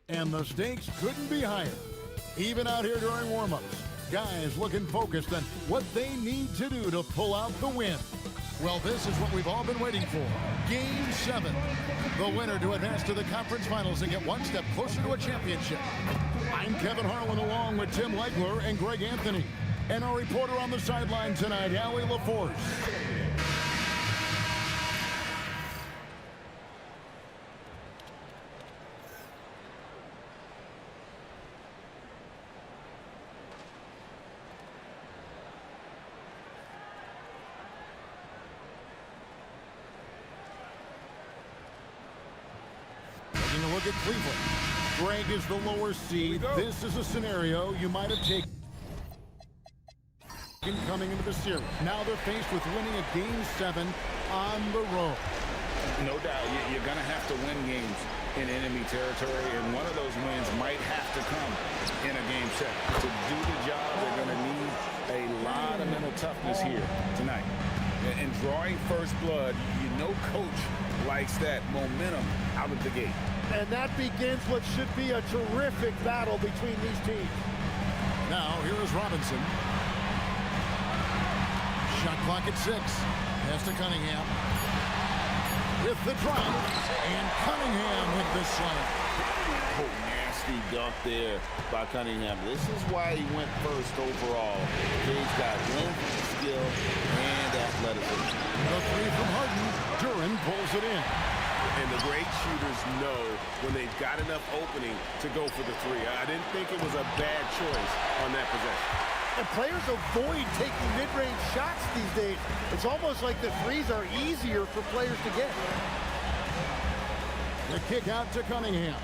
And the stakes couldn't be higher. Even out here during warm-ups, guys looking focused on what they need to do to pull out the win. Well, this is what we've all been waiting for. Game 7. The winner to advance to the conference finals and get one step closer to a championship. I'm Kevin Harlan along with Tim Legler and Greg Anthony. And our reporter on the sideline tonight, Allie LaForce. Taking a look at Cleveland. Greg is the lower seed. This is a scenario you might have taken coming into the series. Now they're faced with winning a Game 7 on the road. No doubt, you're going to have to win games in enemy territory, and one of those wins might have to come in a Game 7. To do the job, they're going to need a lot of mental toughness here tonight. And drawing first blood, you know coach likes that momentum out of the gate. And that begins what should be a terrific battle between these teams. Now, here is Robinson. Shot clock at 6. Pass to Cunningham. With the drive. And Cunningham with the slam. Oh, nasty dunk there by Cunningham. This is why he went first overall. He's got length, skill, and athleticism. The three from Harden. Duran pulls it in. And the great shooters know when they've got enough opening to go for the three. I didn't think it was a bad choice on that possession. And players avoid taking mid-range shots these days. It's almost like the threes are easier for players to get. The kick out to Cunningham.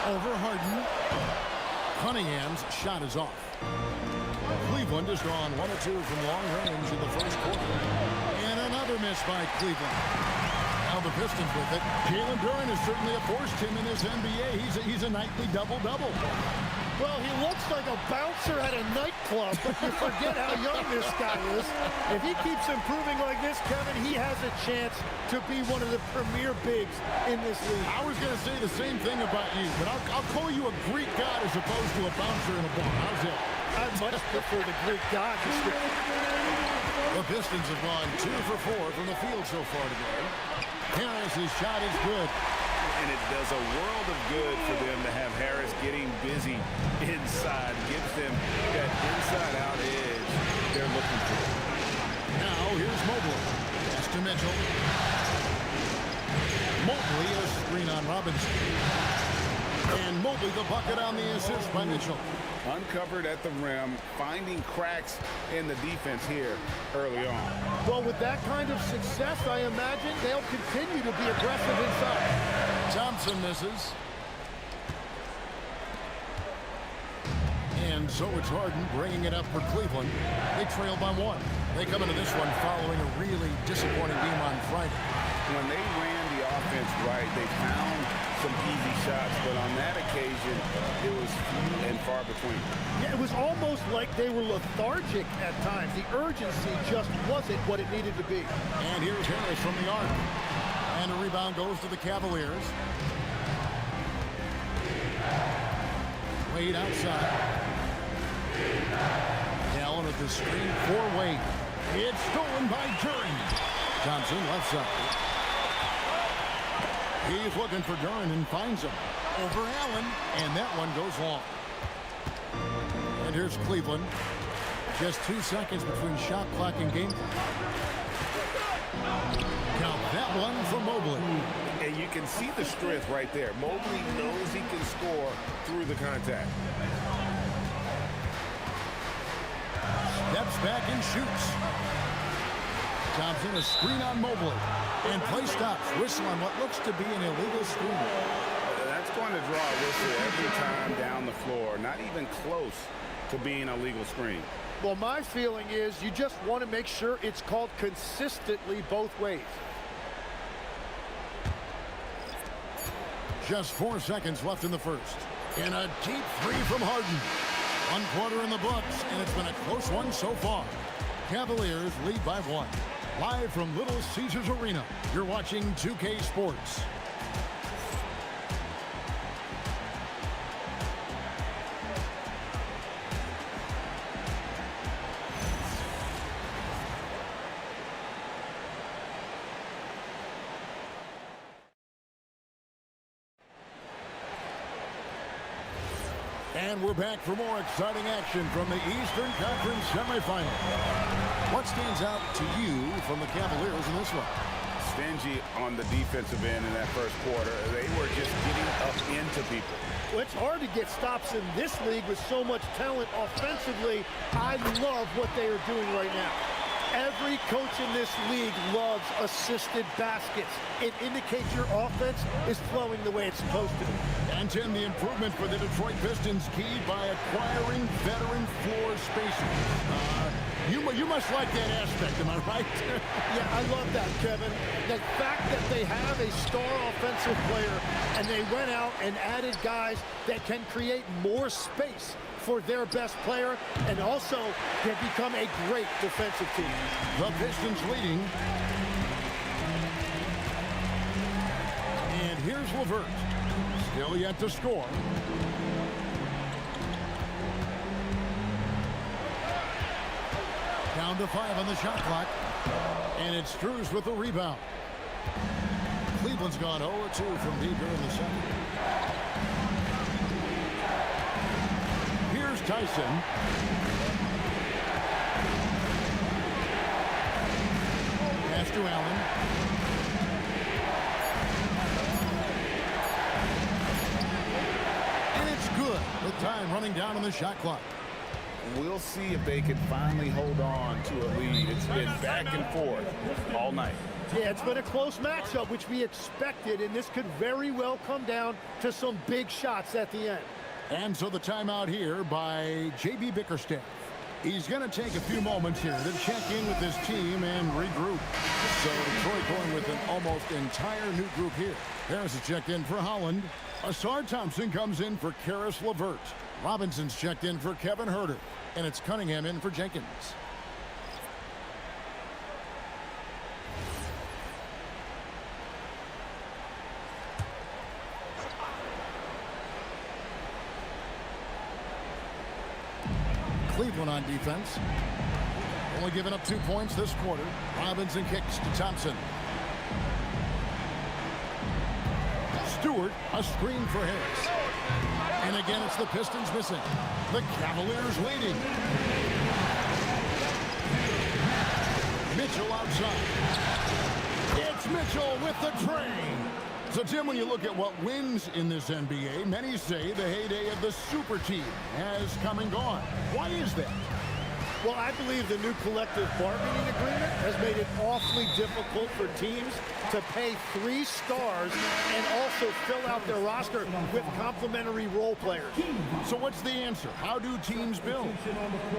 Over Harden. Cunningham's shot is off. Cleveland has drawn 1 or 2 from long range in the first quarter. And another miss by Cleveland. Now the Pistons with it. Jalen Duran is certainly a force, Tim, in this NBA. He's a nightly double-double. Well, he looks like a bouncer at a nightclub, but you forget how young this guy is. If he keeps improving like this, Kevin, he has a chance to be one of the premier bigs in this league. I was going to say the same thing about you, but I'll call you a Greek god as opposed to a bouncer in a bar. How's that? I much prefer the Greek god description. The Pistons have gone 2 for 4 from the field so far today. Harris's shot is good. And it does a world of good for them to have Harris getting busy inside. Gives them that inside-out edge they're looking for. Now here's Mobley. Pass to Mitchell. Mobley a screen on Robinson. And Mobley the bucket on the assist by Mitchell. Uncovered at the rim, finding cracks in the defense here early on. Well, with that kind of success, I imagine they'll continue to be aggressive inside. Thompson misses. And so it's Harden bringing it up for Cleveland. They trail by 1. They come into this one following a really disappointing game on Friday. When they ran the offense right, they found some easy shots, but on that occasion, it was few and far between. Yeah, it was almost like they were lethargic at times. The urgency just wasn't what it needed to be. And here's Harris from the arc. And a rebound goes to the Cavaliers. Wade outside. Allen at the screen for Wade. It's stolen by Duran. Johnson left side. He's looking for Duran and finds him. Over Allen, and that one goes long. And here's Cleveland. Just 2 seconds between shot clock and game clock. Count that one for Mobley. And you can see the strength right there. Mobley knows he can score through the contact. Steps back and shoots. Thompson a screen on Mobley. And play stops. Whistle on what looks to be an illegal screen. That's going to draw a whistle every time down the floor. Not even close to being a legal screen. Well, my feeling is you just want to make sure it's called consistently both ways. Just 4 seconds left in the first. And a deep three from Harden. 1 quarter in the books, and it's been a close one so far. Cavaliers lead by 1. Live from Little Caesars Arena, you're watching 2K Sports. And we're back for more exciting action from the Eastern Conference semifinal. What stands out to you from the Cavaliers in this one? Stingy on the defensive end in that first quarter. They were just getting up into people. Well, it's hard to get stops in this league with so much talent offensively. I love what they are doing right now. Every coach in this league loves assisted baskets. It indicates your offense is flowing the way it's supposed to. And Tim, the improvement for the Detroit Pistons keyed by acquiring veteran floor spacers. You must like that aspect, am I right? Yeah, I love that, Kevin. The fact that they have a star offensive player and they went out and added guys that can create more space for their best player and also can become a great defensive team. The Pistons leading. And here's LeVert. Still yet to score. Down to 5 on the shot clock. And it's Struz with the rebound. Cleveland's gone 0-2 from deep here in the second. Here's Tyson. Pass to Allen. And it's good with time running down on the shot clock. We'll see if they can finally hold on to a lead. It's been back and forth all night. Yeah, it's been a close matchup, which we expected, and this could very well come down to some big shots at the end. And so the timeout here by J.B. Bickerstaff. He's going to take a few moments here to check in with his team and regroup. So Detroit going with an almost entire new group here. Harris is checked in for Holland. Asar Thompson comes in for Karis LeVert. Robinson's checked in for Kevin Huerter. And it's Cunningham in for Jenkins. Cleveland on defense. Only giving up 2 points this quarter. Robinson kicks to Thompson. Stewart, a screen for Harris. And again, it's the Pistons missing. The Cavaliers leading. Mitchell outside. It's Mitchell with the tray. So, Tim, when you look at what wins in this NBA, many say the heyday of the super team has come and gone. Why is that? Well, I believe the new collective bargaining agreement has made it awfully difficult for teams to pay 3 stars and also fill out their roster with complementary role players. So what's the answer? How do teams build?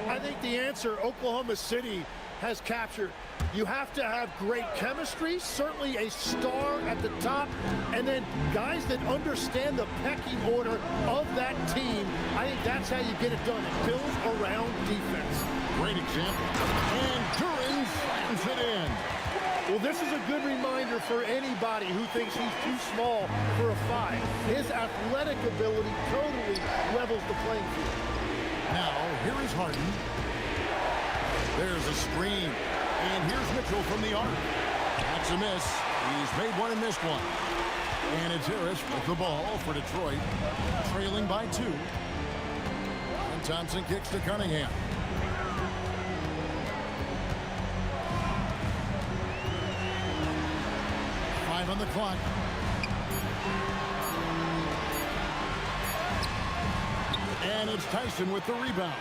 I think the answer Oklahoma City has captured. You have to have great chemistry, certainly a star at the top, and then guys that understand the pecking order of that team. I think that's how you get it done. It builds around defense. Great example. And Duran slams it in. Well, this is a good reminder for anybody who thinks he's too small for a 5. His athletic ability totally levels the playing field. Now, here is Harden. There's a screen. And here's Mitchell from the arc. That's a miss. He's made one and missed one. And it's Harris with the ball for Detroit, trailing by 2. And Thompson kicks to Cunningham. Five on the clock. And it's Tyson with the rebound.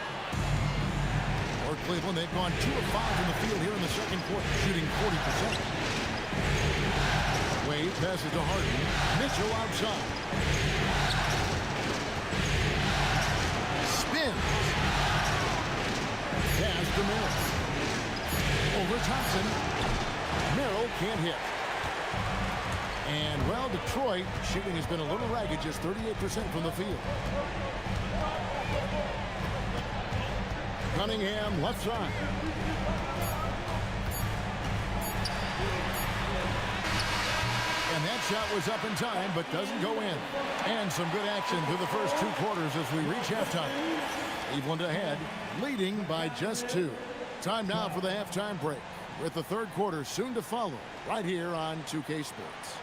For Cleveland, they've gone 2 of 5 in the field here in the second quarter, shooting 40%. Wade passes to Harden. Mitchell outside. Spin. Pass to Merrill. Over Thompson. Merrill can't hit. And, well, Detroit shooting has been a little ragged, just 38% from the field. Cunningham left side. And that shot was up in time, but doesn't go in. And some good action through the first 2 quarters as we reach halftime. Cleveland ahead, leading by just 2. Time now for the halftime break, with the 3rd quarter soon to follow, right here on 2K Sports.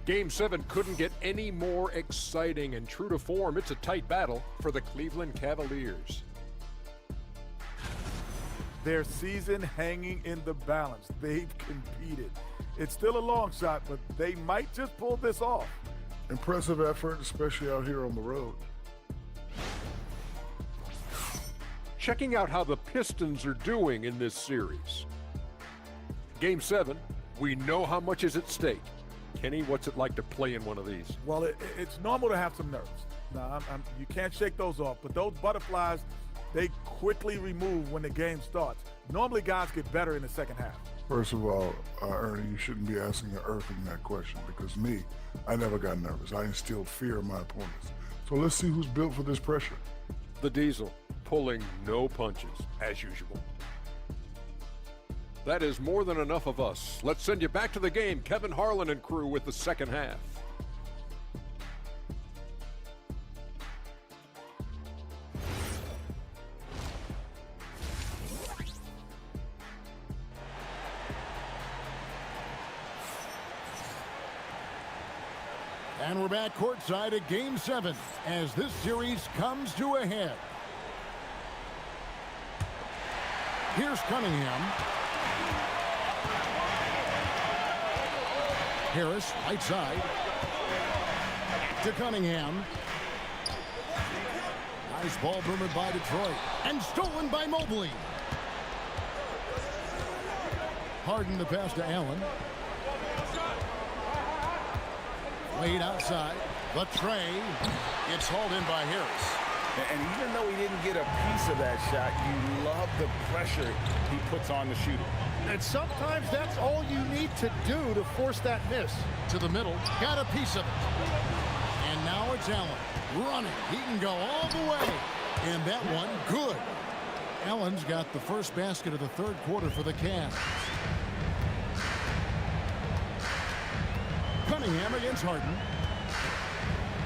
Game 7 couldn't get any more exciting, and true to form, it's a tight battle for the Cleveland Cavaliers. Their season hanging in the balance. They've competed. It's still a long shot, but they might just pull this off. Impressive effort, especially out here on the road. Checking out how the Pistons are doing in this series. Game 7, we know how much is at stake. Kenny, what's it like to play in one of these? Well, it's normal to have some nerves. Now, you can't shake those off, but those butterflies, they quickly remove when the game starts. Normally, guys get better in the second half. First of all, Ernie, you shouldn't be asking the Earthling that question, because me, I never got nervous. I instilled fear in my opponents. So let's see who's built for this pressure. The Diesel, pulling no punches, as usual. That is more than enough of us. Let's send you back to the game. Kevin Harlan and crew with the second half. And we're back courtside at Game 7 as this series comes to a head. Here's Cunningham. Harris, right side. To Cunningham. Nice ball movement by Detroit. And stolen by Mobley. Harden the pass to Allen. Laid outside. The tray. It's hauled in by Harris. And even though he didn't get a piece of that shot, you love the pressure he puts on the shooter. And sometimes that's all you need to do to force that miss. To the middle, got a piece of it. And now it's Allen running. He can go all the way. And that one, good. Allen's got the first basket of the 3rd quarter for the Cavs. Cunningham against Harden.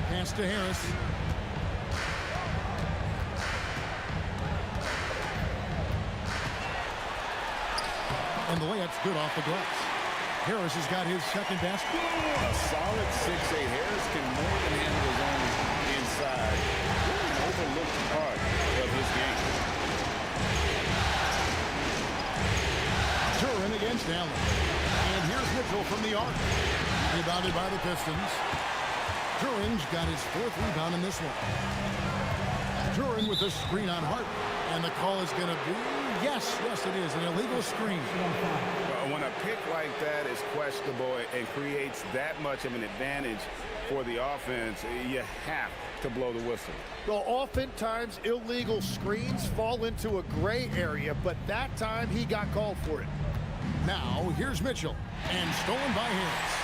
Pass to Harris. And the layup's good off the glass. Harris has got his second basket. A solid 6'8". Harris can more than handle his own inside. Really an overlooked part of his game. Turin against Allen. And here's Mitchell from the arc. Rebounded by the Pistons. Turin's got his 4th rebound in this one. Turin with a screen on Hart. And the call is going to be, yes, it is, an illegal screen. When a pick like that is questionable and creates that much of an advantage for the offense, you have to blow the whistle. Well, oftentimes illegal screens fall into a gray area, but that time he got called for it. Now, here's Mitchell, and stolen by Harris.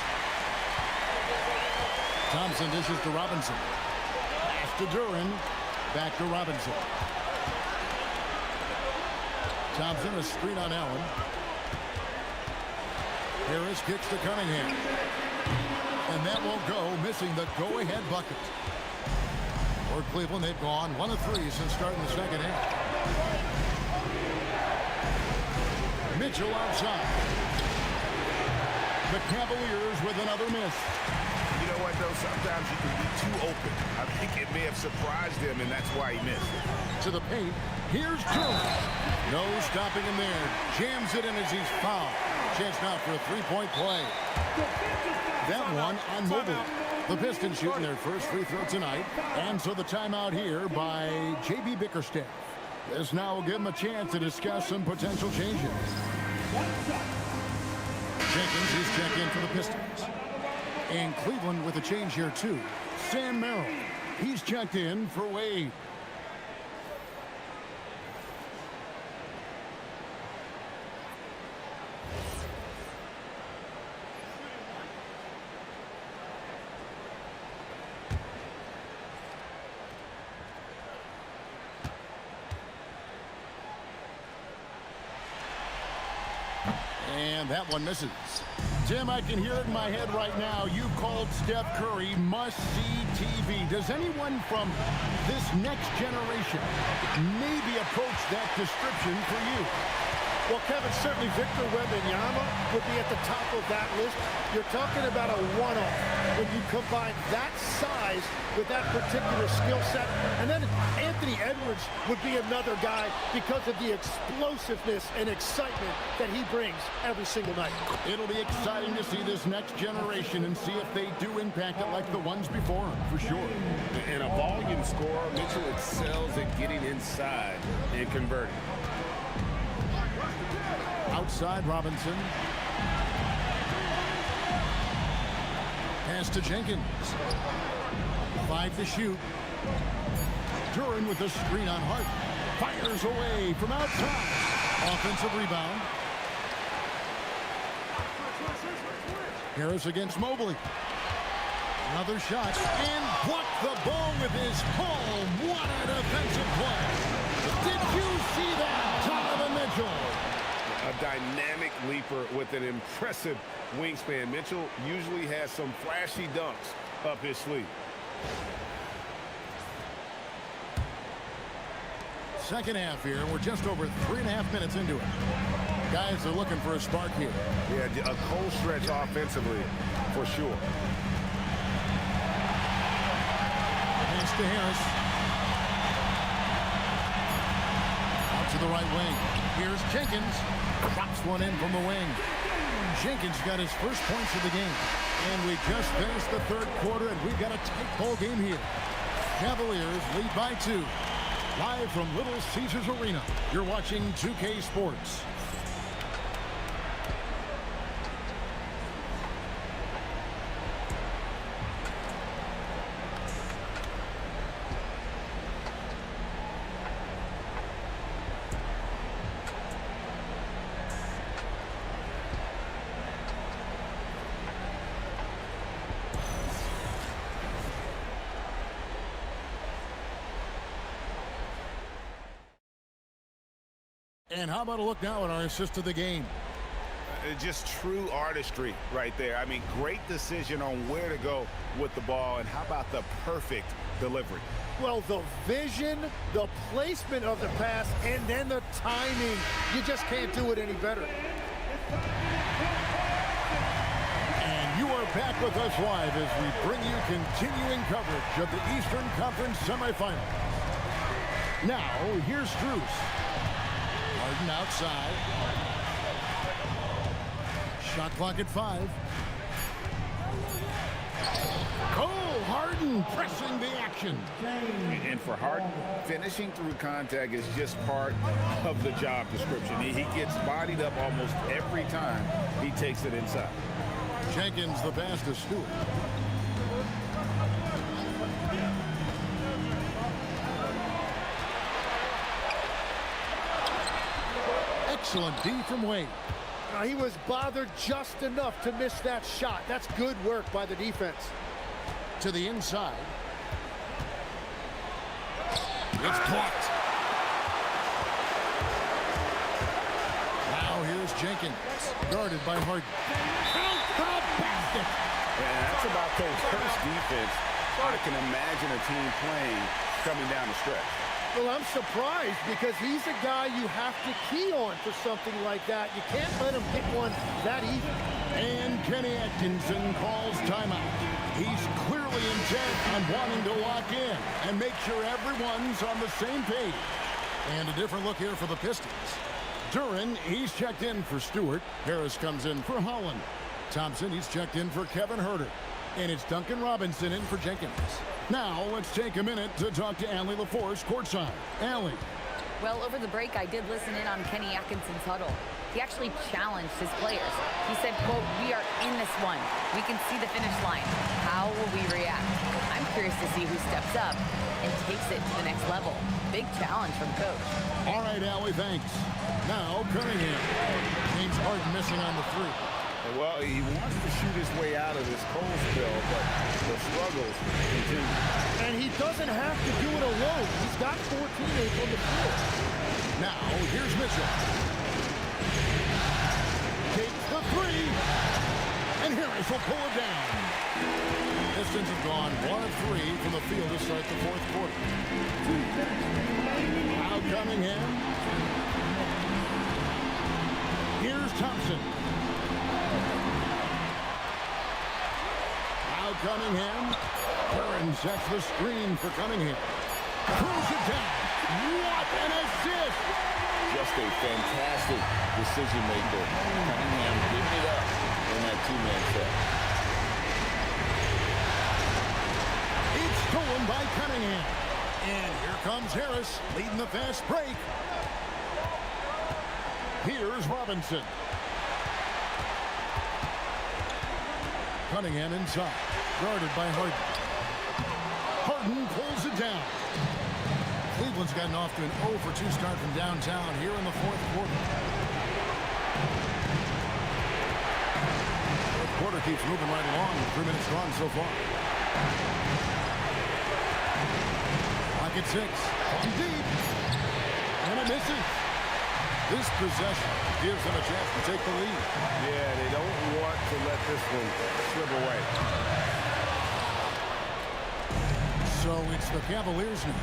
Thompson dishes to Robinson. Pass to Duran. Back to Robinson. Thompson, a screen on Allen. Harris kicks to Cunningham. And that won't go, missing the go-ahead bucket. For Cleveland, they've gone 1 of 3 since starting the second half. Mitchell outside. The Cavaliers with another miss. You know what, though? Sometimes you can be too open. I think it may have surprised him, and that's why he missed. To the paint. Here's Jones. No stopping him there. Jams it in as he's fouled. Chance now for a 3-point play. That one on Mobley. The Pistons shooting their first free throw tonight. And so the timeout here by J.B. Bickerstaff. This now will give him a chance to discuss some potential changes. Jenkins is checked in for the Pistons. And Cleveland with a change here too. Sam Merrill. He's checked in for Wade. And that one misses. Tim, I can hear it in my head right now. You called Steph Curry must-see TV. Does anyone from this next generation maybe approach that description for you? Well, Kevin, certainly Victor Wembanyama would be at the top of that list. You're talking about a one-off when you combine that size with that particular skill set. And then Anthony Edwards would be another guy because of the explosiveness and excitement that he brings every single night. It'll be exciting to see this next generation and see if they do impact it like the ones before them, for sure. And a volume scorer, Mitchell excels at getting inside and converting. Outside Robinson. Pass to Jenkins. 5 to shoot. Duran with the screen on Hart. Fires away from outside. Offensive rebound. Harris against Mobley. Another shot. And blocked the ball with his palm. What a defensive play. Did you see that, Donovan Mitchell? A dynamic leaper with an impressive wingspan. Mitchell usually has some flashy dunks up his sleeve. Second half here. We're just over 3.5 minutes into it. Guys are looking for a spark here. Yeah, a cold stretch offensively, for sure. Pass to Harris. Out to the right wing. Here's Jenkins. Drops one in from the wing. Jenkins got his first points of the game. And we just finished the third quarter, and we've got a tight ball game here. Cavaliers lead by 2. Live from Little Caesars Arena, you're watching 2K Sports. And how about a look now at our assist of the game? Just true artistry right there. I mean, great decision on where to go with the ball, and how about the perfect delivery? Well, the vision, the placement of the pass, and then the timing. You just can't do it any better. And you are back with us live as we bring you continuing coverage of the Eastern Conference semifinals. Now, here's Strus. Harden outside. Shot clock at 5. Cole Harden pressing the action. And for Harden, finishing through contact is just part of the job description. He gets bodied up almost every time he takes it inside. Jenkins the pass to Stewart. Excellent D from Wade. He was bothered just enough to miss that shot. That's good work by the defense. To the inside. It's blocked. Now here's Jenkins, guarded by Harden. Count the basket. And that's about Coach Kurt's defense. I can imagine a team playing coming down the stretch. Well, I'm surprised because he's a guy you have to key on for something like that. You can't let him pick one that easy. And Kenny Atkinson calls timeout. He's clearly intent on wanting to lock in and make sure everyone's on the same page. And a different look here for the Pistons. Duran, he's checked in for Stewart. Harris comes in for Holland. Thompson, he's checked in for Kevin Huerter. And it's Duncan Robinson in for Jenkins. Now, let's take a minute to talk to Allie LaForce courtside. Allie. Well, over the break, I did listen in on Kenny Atkinson's huddle. He actually challenged his players. He said, quote, "We are in this one. We can see the finish line. How will we react?" I'm I'm curious to see who steps up and takes it to the next level. Big challenge from coach. All right, Allie, thanks. Now, Cunningham. James Harden missing on the three. Well, he wants to shoot his way out of this cold spell, but the struggles continue. And he doesn't have to do it alone. He's got 4 teammates on the field. Now, here's Mitchell. Takes the three. And Harris will pull it down. Pistons have gone 1 of 3 from the field to start the fourth quarter. Now Cunningham. Here's Thompson. Now Cunningham. Curran sets the screen for Cunningham. Throws it down. What an assist! Just a fantastic decision maker. Cunningham giving it up in that two-man set. It's stolen by Cunningham. And here comes Harris leading the fast break. Here's Robinson. Cunningham inside. Guarded by Harden. Harden pulls it down. Cleveland's gotten off to an 0 for 2 start from downtown here in the fourth quarter. Fourth quarter keeps moving right along. 3 minutes gone so far. Clock at 6. From deep. And it misses. This possession gives them a chance to take the lead. Yeah, they don't want to let this one slip away. So it's the Cavaliers now.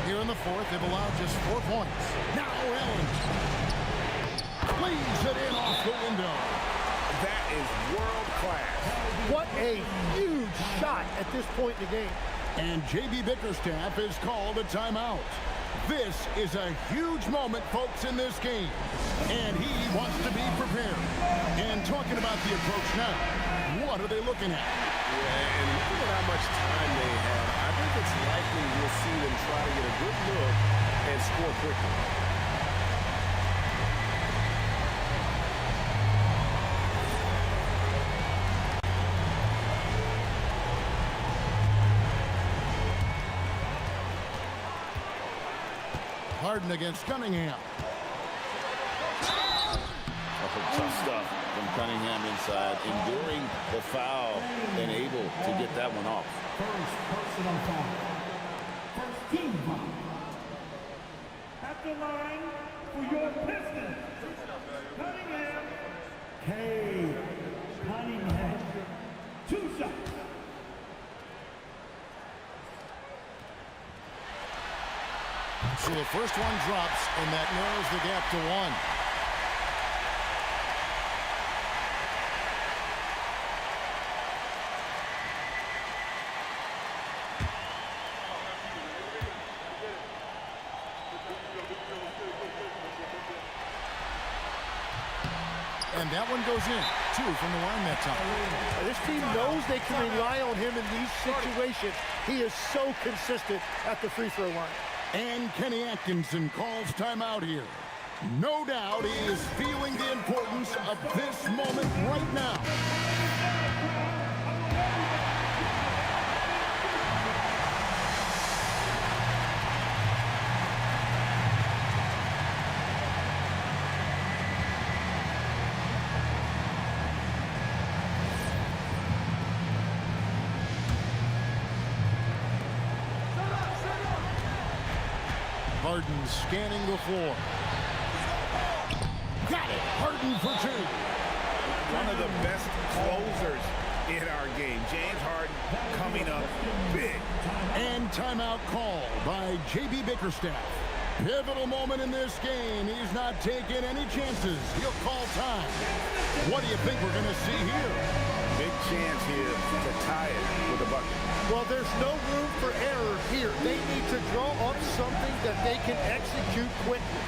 Here in the fourth, they've allowed just 4 points. Now Allen leaves it in off the window. That is world class. What a huge shot at this point in the game. And J.B. Bickerstaff has called a timeout. This is a huge moment, folks, in this game. And he wants to be prepared. And talking about the approach now, what are they looking at? Yeah, and look at how much time they have. I think it's likely we'll see them try to get a good look and score quickly. Harden against Cunningham. Tough stuff from Cunningham inside, enduring the foul and able to get that one off. First personal foul. First team foul. At the line for your Pistons, Cunningham. Hey, Cunningham. 2 shots. So the first one drops, and that narrows the gap to 1. And that one goes in. 2 from the line that time. This team knows they can rely on him in these situations. He is so consistent at the free throw line. And Kenny Atkinson calls timeout here. No doubt he is feeling the importance of this moment right now. Harden scanning the floor. Got it. Harden for 2. One of the best closers in our game. James Harden coming up big. And timeout called by J.B. Bickerstaff. Pivotal moment in this game. He's not taking any chances. He'll call time. What do you think we're going to see here? Big chance here to tie it with a bucket. Well, there's no room for error here. They need to draw up something that they can execute quickly.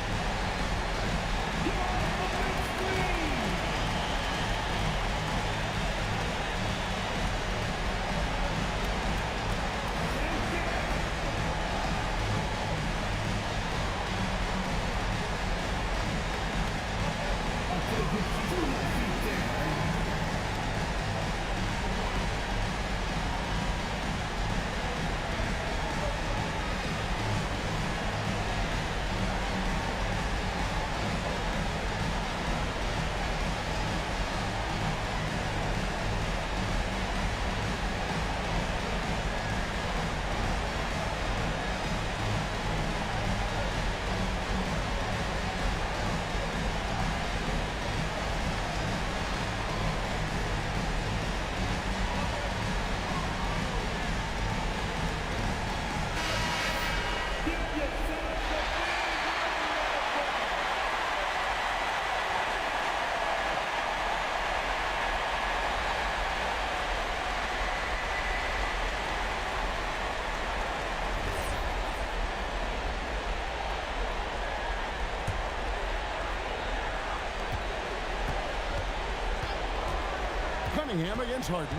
Cunningham against Harden.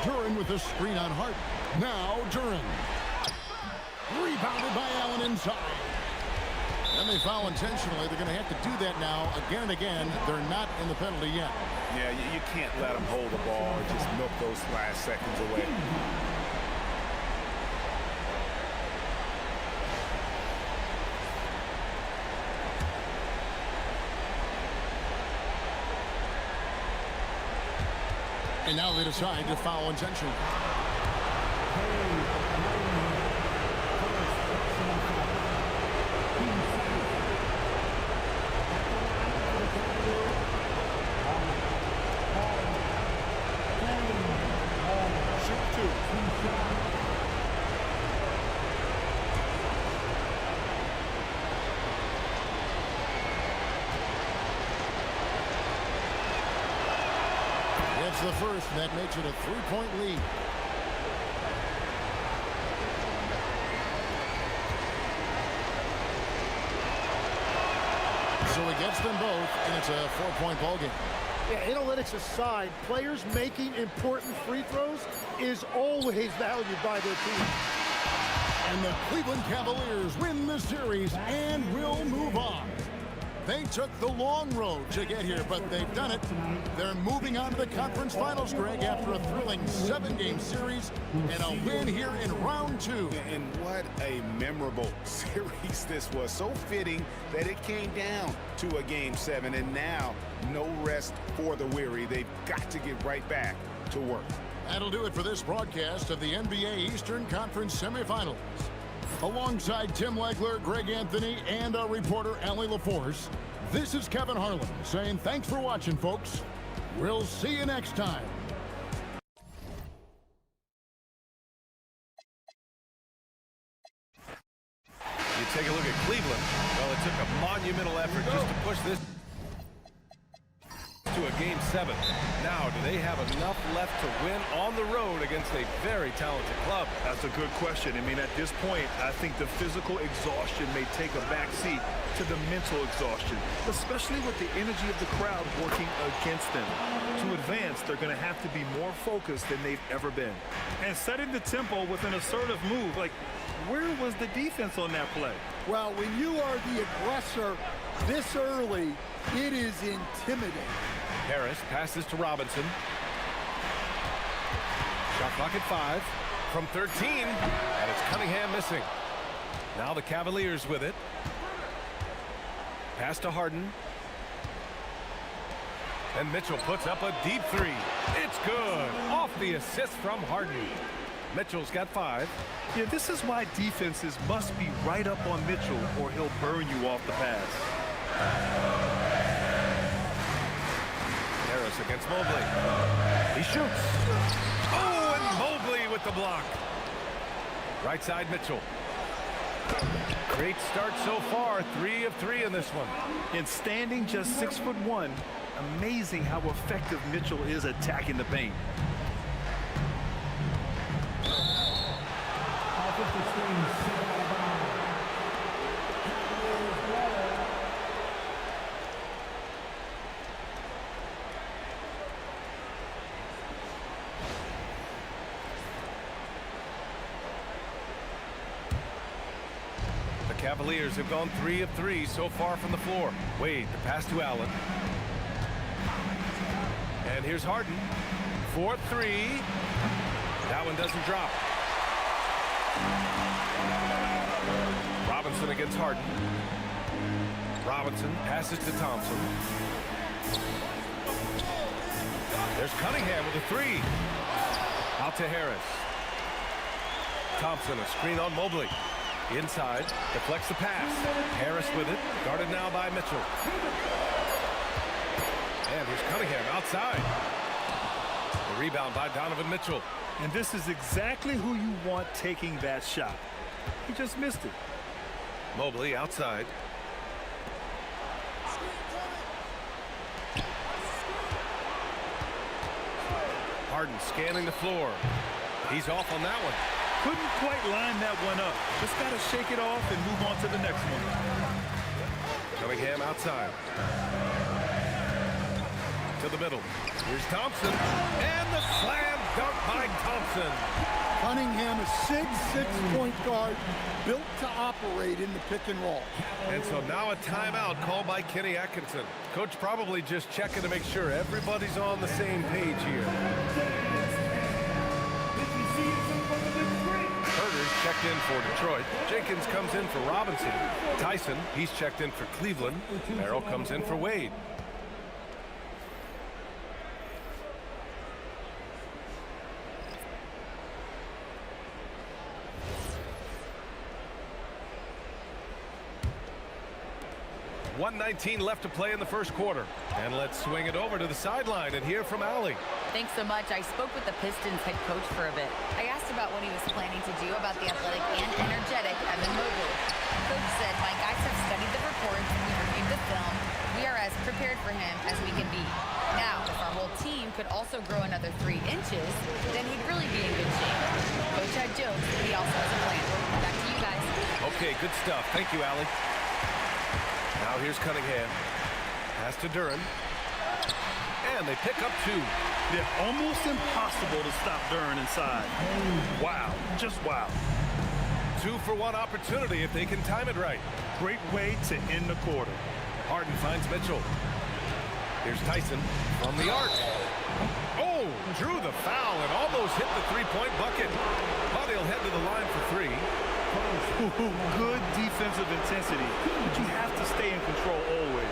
Duran with the screen on Harden. Now Duran. Rebounded by Allen inside. And they foul intentionally. They're going to have to do that now again and again. They're not in the penalty yet. Yeah, you can't let them hold the ball or just milk those last seconds away. And now they decide to foul intentionally. It's the first, and that makes it a 3-point lead. So he gets them both, and it's a 4-point ball game. Yeah, analytics aside, players making important free throws is always valued by their team. And the Cleveland Cavaliers win the series and will move on. They took the long road to get here, but they've done it. They're moving on to the conference finals, Greg, after a thrilling 7-game series and a win here in round 2. And what a memorable series this was. So fitting that it came down to a Game 7, and now no rest for the weary. They've got to get right back to work. That'll do it for this broadcast of the NBA Eastern Conference semifinals. Alongside Tim Legler, Greg Anthony, and our reporter, Allie LaForce, this is Kevin Harlan saying thanks for watching, folks. We'll see you next time. You take a look at Cleveland. Well, it took a monumental effort just to push this to a Game 7. Now, do they have enough left to win on the road against a very talented club? That's a good question. I mean, at this point, I think the physical exhaustion may take a back seat to the mental exhaustion, especially with the energy of the crowd working against them. To advance, they're going to have to be more focused than they've ever been. And setting the tempo with an assertive move. Like, where was the defense on that play? Well, when you are the aggressor this early, it is intimidating. Harris passes to Robinson. Shot clock at 5 from 13, and it's Cunningham missing. Now the Cavaliers with it. Pass to Harden. And Mitchell puts up a deep 3. It's good. Off the assist from Harden. Mitchell's got 5. Yeah, this is why defenses must be right up on Mitchell, or he'll burn you off the pass. Harris against Mobley. He shoots. Oh, and Mobley with the block. Right side Mitchell. Great start so far. 3 of 3 in this one. And standing just 6'1", amazing how effective Mitchell is attacking the paint. Cavaliers have gone 3 of 3 so far from the floor. Wade, the pass to Allen. And here's Harden. 4-3. That one doesn't drop. Robinson against Harden. Robinson passes to Thompson. There's Cunningham with a 3. Out to Harris. Thompson, a screen on Mobley. Inside, deflects the pass. Harris with it, guarded now by Mitchell. And here's Cunningham outside. The rebound by Donovan Mitchell. And this is exactly who you want taking that shot. He just missed it. Mobley outside. Harden scanning the floor. He's off on that one. Couldn't quite line that one up. Just got to shake it off and move on to the next one. Cunningham outside. to the middle. Here's Thompson, and the slam dunk by Thompson. Cunningham, a 6'6" point guard, built to operate in the pick and roll. And so now a timeout called by Kenny Atkinson. Coach probably just checking to make sure everybody's on the same page here. Herter's checked in for Detroit. Jenkins comes in for Robinson. Tyson, he's checked in for Cleveland. Merrill comes in for Wade. .119 left to play in the first quarter. And let's swing it over to the sideline and hear from Allie. Thanks so much. I spoke with the Pistons head coach for a bit. I asked about what he was planning to do about the athletic and energetic Evan Mobley. Coach said, my guys have studied the reports, we reviewed the film. We are as prepared for him as we can be. Now, if our whole team could also grow another 3 inches, then he'd really be in good shape. Coach had jokes, but he also has a plan. Back to you guys. Okay, good stuff. Thank you, Allie. Now here's Cunningham. Pass to Duran. And they pick up 2. Yeah, almost impossible to stop Duran inside. Wow, just wow. 2-for-1 opportunity if they can time it right. Great way to end the quarter. Harden finds Mitchell. Here's Tyson from the arc. Oh, drew the foul and almost hit the 3-point bucket. But he'll head to the line for 3. Good defensive intensity, but you have to stay in control always.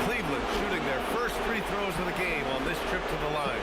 Cleveland shooting their first free throws of the game on this trip to the line.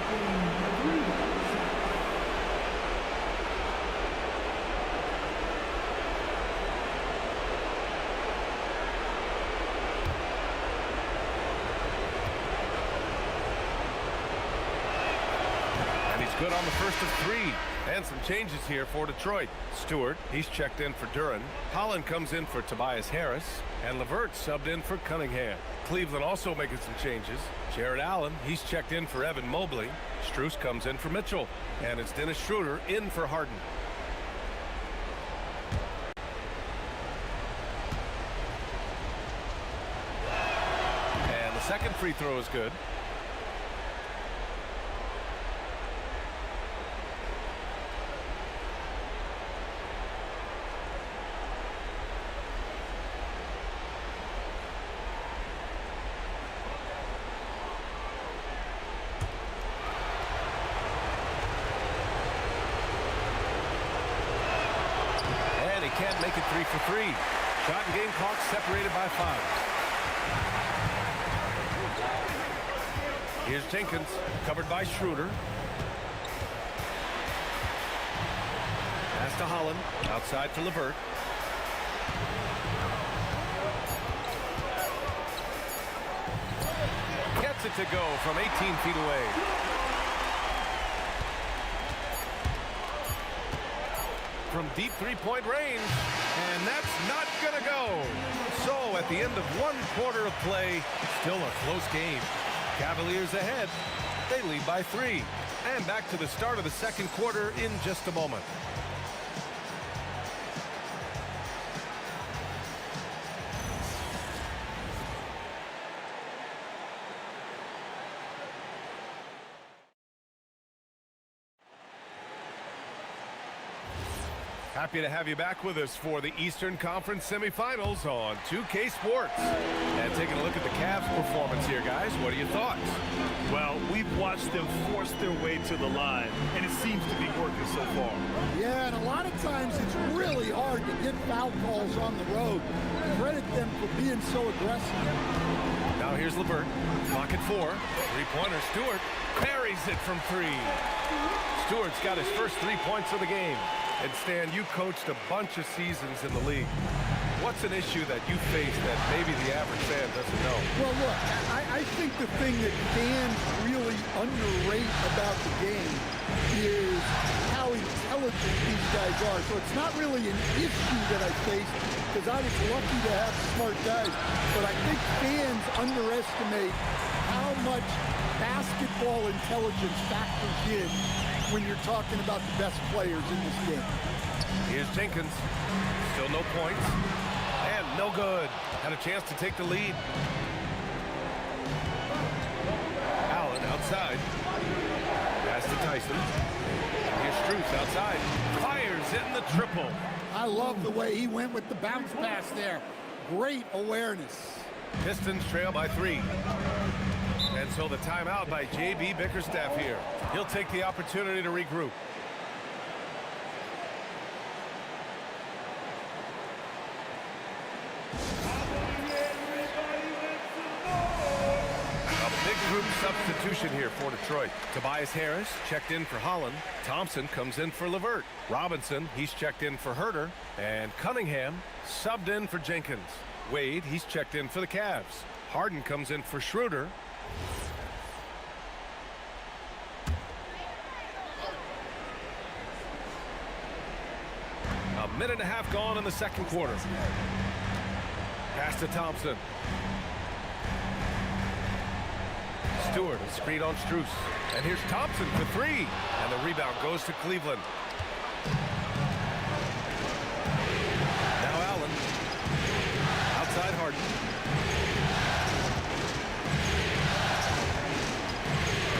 And he's good on the first of 3. And some changes here for Detroit. Stewart, he's checked in for Duran. Holland comes in for Tobias Harris. And LeVert subbed in for Cunningham. Cleveland also making some changes. Jared Allen, he's checked in for Evan Mobley. Strus comes in for Mitchell. And it's Dennis Schroeder in for Harden. And the second free throw is good. Can't make it 3 for 3. Shot and game clock separated by 5. Here's Jenkins, covered by Schroeder. Pass to Holland, outside to LeVert. Gets it to go from 18 feet away. From deep 3-point range, and that's not gonna go. So at the end of 1 quarter of play, still a close game. Cavaliers ahead, they lead by 3. And back to the start of the second quarter in just a moment. Happy to have you back with us for the Eastern Conference semifinals on 2K Sports. And taking a look at the Cavs' performance here, guys. What are your thoughts? Well, we've watched them force their way to the line, and it seems to be working so far. Yeah, and a lot of times it's really hard to get foul calls on the road. Credit them for being so aggressive. Now here's LeVert. Clock at 4. 3-pointer. Stewart parries it from 3. Stewart's got his first 3 points of the game. And Stan, you coached a bunch of seasons in the league. What's an issue that you face that maybe the average fan doesn't know? Well, look, I think the thing that fans really underrate about the game is how intelligent these guys are. So it's not really an issue that I face because I was lucky to have smart guys. But I think fans underestimate how much basketball intelligence factors in when you're talking about the best players in this game. Here's Jenkins. Still no points. And no good. Had a chance to take the lead. Allen outside. Pass to Tyson. Here's Strus outside. Fires in the triple. I love the way he went with the bounce pass there. Great awareness. Pistons trail by 3. And so the timeout by J.B. Bickerstaff here. He'll take the opportunity to regroup. A big group substitution here for Detroit. Tobias Harris checked in for Holland. Thompson comes in for LeVert. Robinson, he's checked in for Herter. And Cunningham subbed in for Jenkins. Wade, he's checked in for the Cavs. Harden comes in for Schroeder. A minute and a half gone in the second quarter. Pass to Thompson. Stewart, a screen on Strus. And here's Thompson for 3. And the rebound goes to Cleveland. Now Allen. Outside Harden.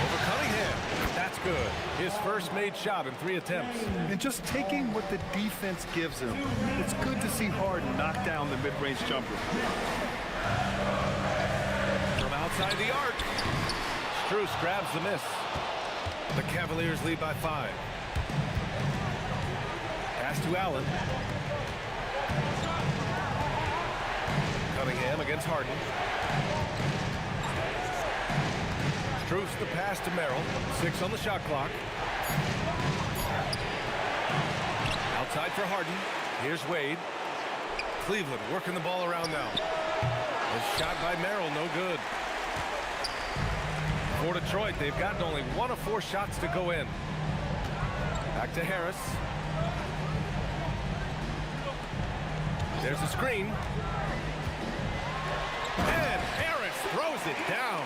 Over Cunningham. That's good. His first made shot in 3 attempts. And just taking what the defense gives him. It's good to see Harden knock down the mid-range jumper. From outside the arc. Strus grabs the miss. The Cavaliers lead by 5. Pass to Allen. Cunningham against Harden. Strus the pass to Merrill. 6 on the shot clock. Outside for Harden. Here's Wade. Cleveland working the ball around now. A shot by Merrill, no good. For Detroit, they've gotten only 1 of 4 shots to go in. Back to Harris. There's a screen. And Harris throws it down.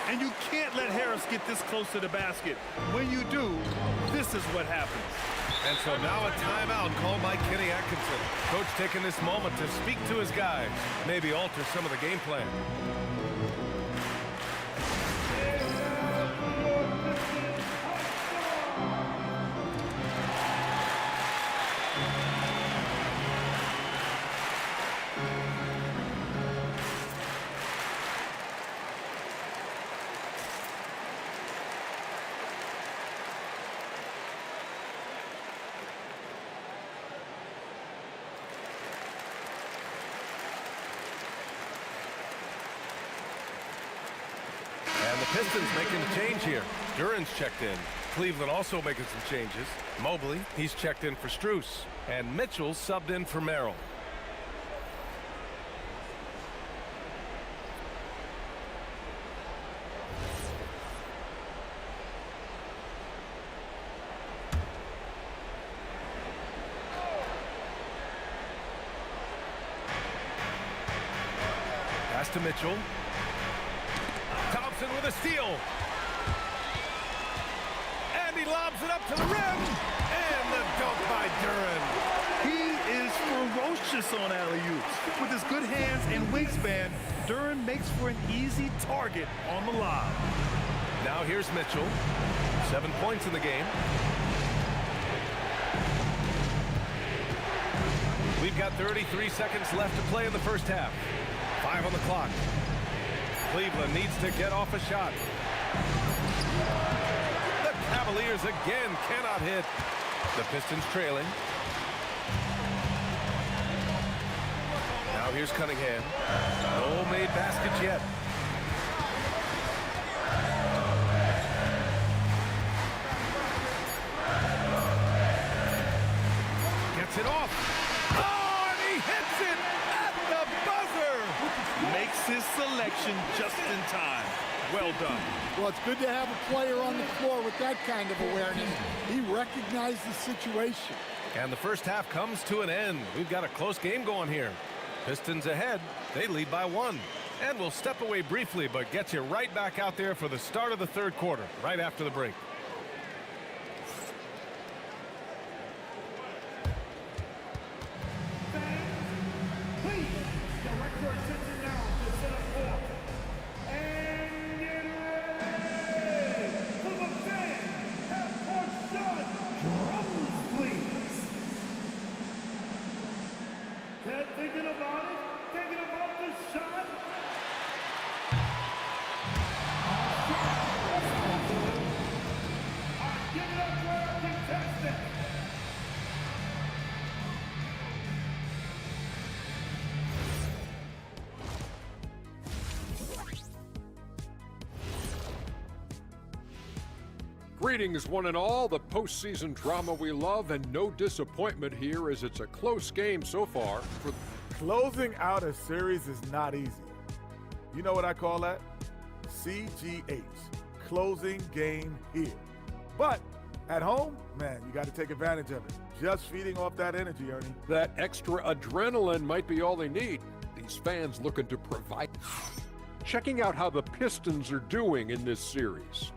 And you can't let Harris get this close to the basket. When you do, this is what happens. And so now a timeout called by Kenny Atkinson. Coach taking this moment to speak to his guys, maybe alter some of the game plan. Pistons making a change here. Duran's checked in. Cleveland also making some changes. Mobley, he's checked in for Strus. And Mitchell subbed in for Merrill. Pass to Mitchell. Thompson with a steal. And he lobs it up to the rim. And the dunk by Duran. He is ferocious on alley-oops. With his good hands and wingspan, Duran makes for an easy target on the lob. Now here's Mitchell. 7 points in the game. We've got 33 seconds left to play in the first half. 5 on the clock. Cleveland needs to get off a shot. The Cavaliers again cannot hit. The Pistons trailing. Now here's Cunningham. No made baskets yet. Gets it off. Oh, and he hits it at the buzzer. Makes his selection just in time. Well done. Well, it's good to have a player on the floor with that kind of awareness. He recognized the situation. And the first half comes to an end. We've got a close game going here. Pistons ahead. They lead by 1. And we'll step away briefly, but get you right back out there for the start of the third quarter, right after the break. thinking about it, thinking about the shot. Give it up for our contestant. Greetings, one and all. The postseason drama we love, and no disappointment here as it's a close game so far. Closing out a series is not easy. You know what I call that? CGH, closing game here. But at home, man, you got to take advantage of it. Just feeding off that energy, Ernie. That extra adrenaline might be all they need. These fans looking to provide. Checking out how the Pistons are doing in this series.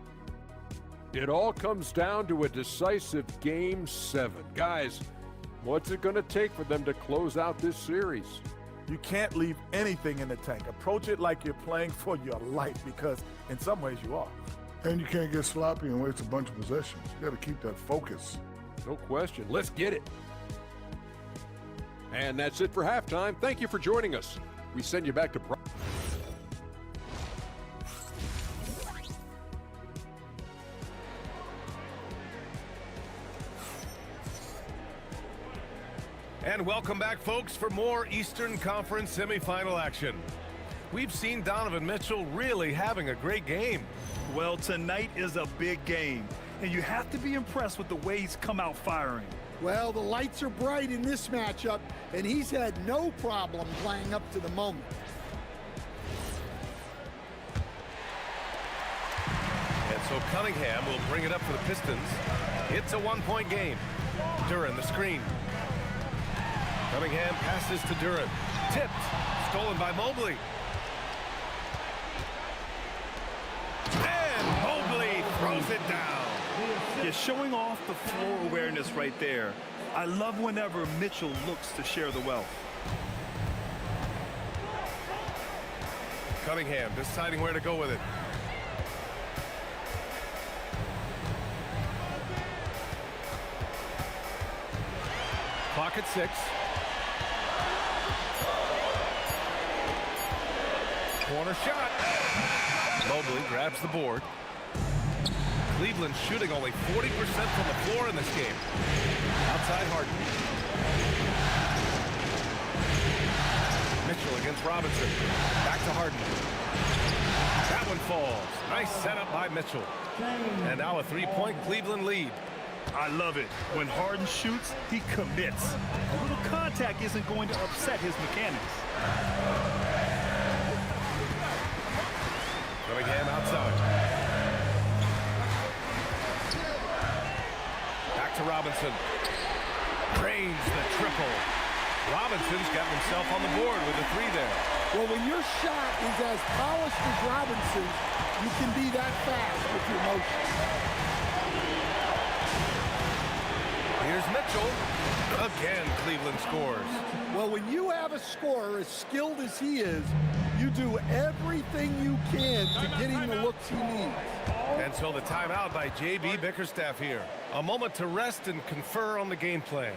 It all comes down to a decisive Game 7. Guys, what's it going to take for them to close out this series? You can't leave anything in the tank. Approach it like you're playing for your life, because in some ways you are. And you can't get sloppy and waste a bunch of possessions. You got to keep that focus. No question. Let's get it. And that's it for halftime. Thank you for joining us. We send you back to... And welcome back, folks, for more Eastern Conference semifinal action. We've seen Donovan Mitchell really having a great game. Well, tonight is a big game, and you have to be impressed with the way he's come out firing. Well, the lights are bright in this matchup, and he's had no problem playing up to the moment. And so Cunningham will bring it up for the Pistons. It's a one-point game. Duran, the screen. Cunningham passes to Duran. Tipped. Stolen by Mobley. And Mobley throws it down. You're showing off the floor awareness right there. I love whenever Mitchell looks to share the wealth. Cunningham deciding where to go with it. Clock at 6. Corner shot. Mobley grabs the board. Cleveland shooting only 40% from the floor in this game. Outside Harden. Mitchell against Robinson. Back to Harden. That one falls. Nice setup by Mitchell. And now a three-point Cleveland lead. I love it. When Harden shoots, he commits. A little contact isn't going to upset his mechanics. Cunningham outside. Back to Robinson. Drains the triple. Robinson's got himself on the board with a 3 there. Well, when your shot is as polished as Robinson's, you can be that fast with your motion. Here's Mitchell. Again, Cleveland scores. Well, when you have a scorer as skilled as he is, you do everything you can to get him the looks he needs. And so the timeout by J.B. Bickerstaff here. A moment to rest and confer on the game plan.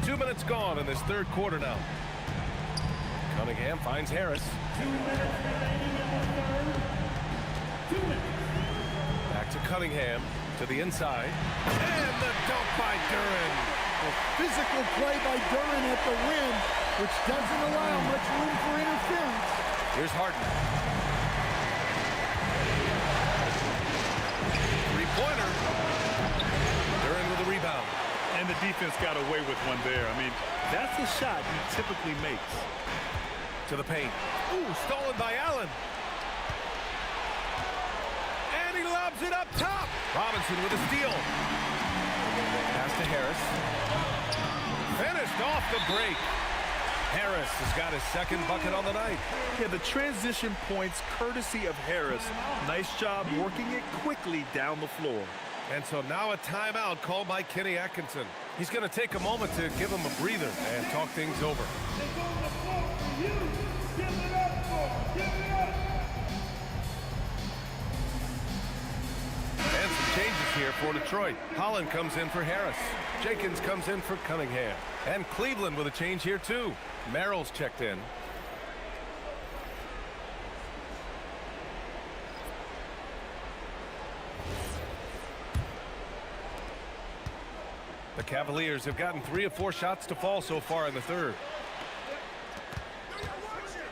Two minutes gone in this third quarter now. Cunningham finds Harris. 2 minutes remaining in Back to Cunningham, to the inside. And the dunk by Duran. A physical play by Duran at the rim, which doesn't allow much room for interference. Here's Harden. Three-pointer. Duran with a rebound. And the defense got away with one there. I mean, that's a shot he typically makes. To the paint. Ooh, stolen by Allen. And he lobs it up top. Robinson with a steal. Pass to Harris. Finished off the break. Harris has got his second bucket on the night. Yeah, the transition points courtesy of Harris. Nice job working it quickly down the floor. And so now a timeout called by Kenny Atkinson. He's going to take a moment to give him a breather and talk things over. And some changes here for Detroit. Holland comes in for Harris. Jenkins comes in for Cunningham. And Cleveland with a change here too. Merrill's checked in. The Cavaliers have gotten 3 of 4 shots to fall so far in the third.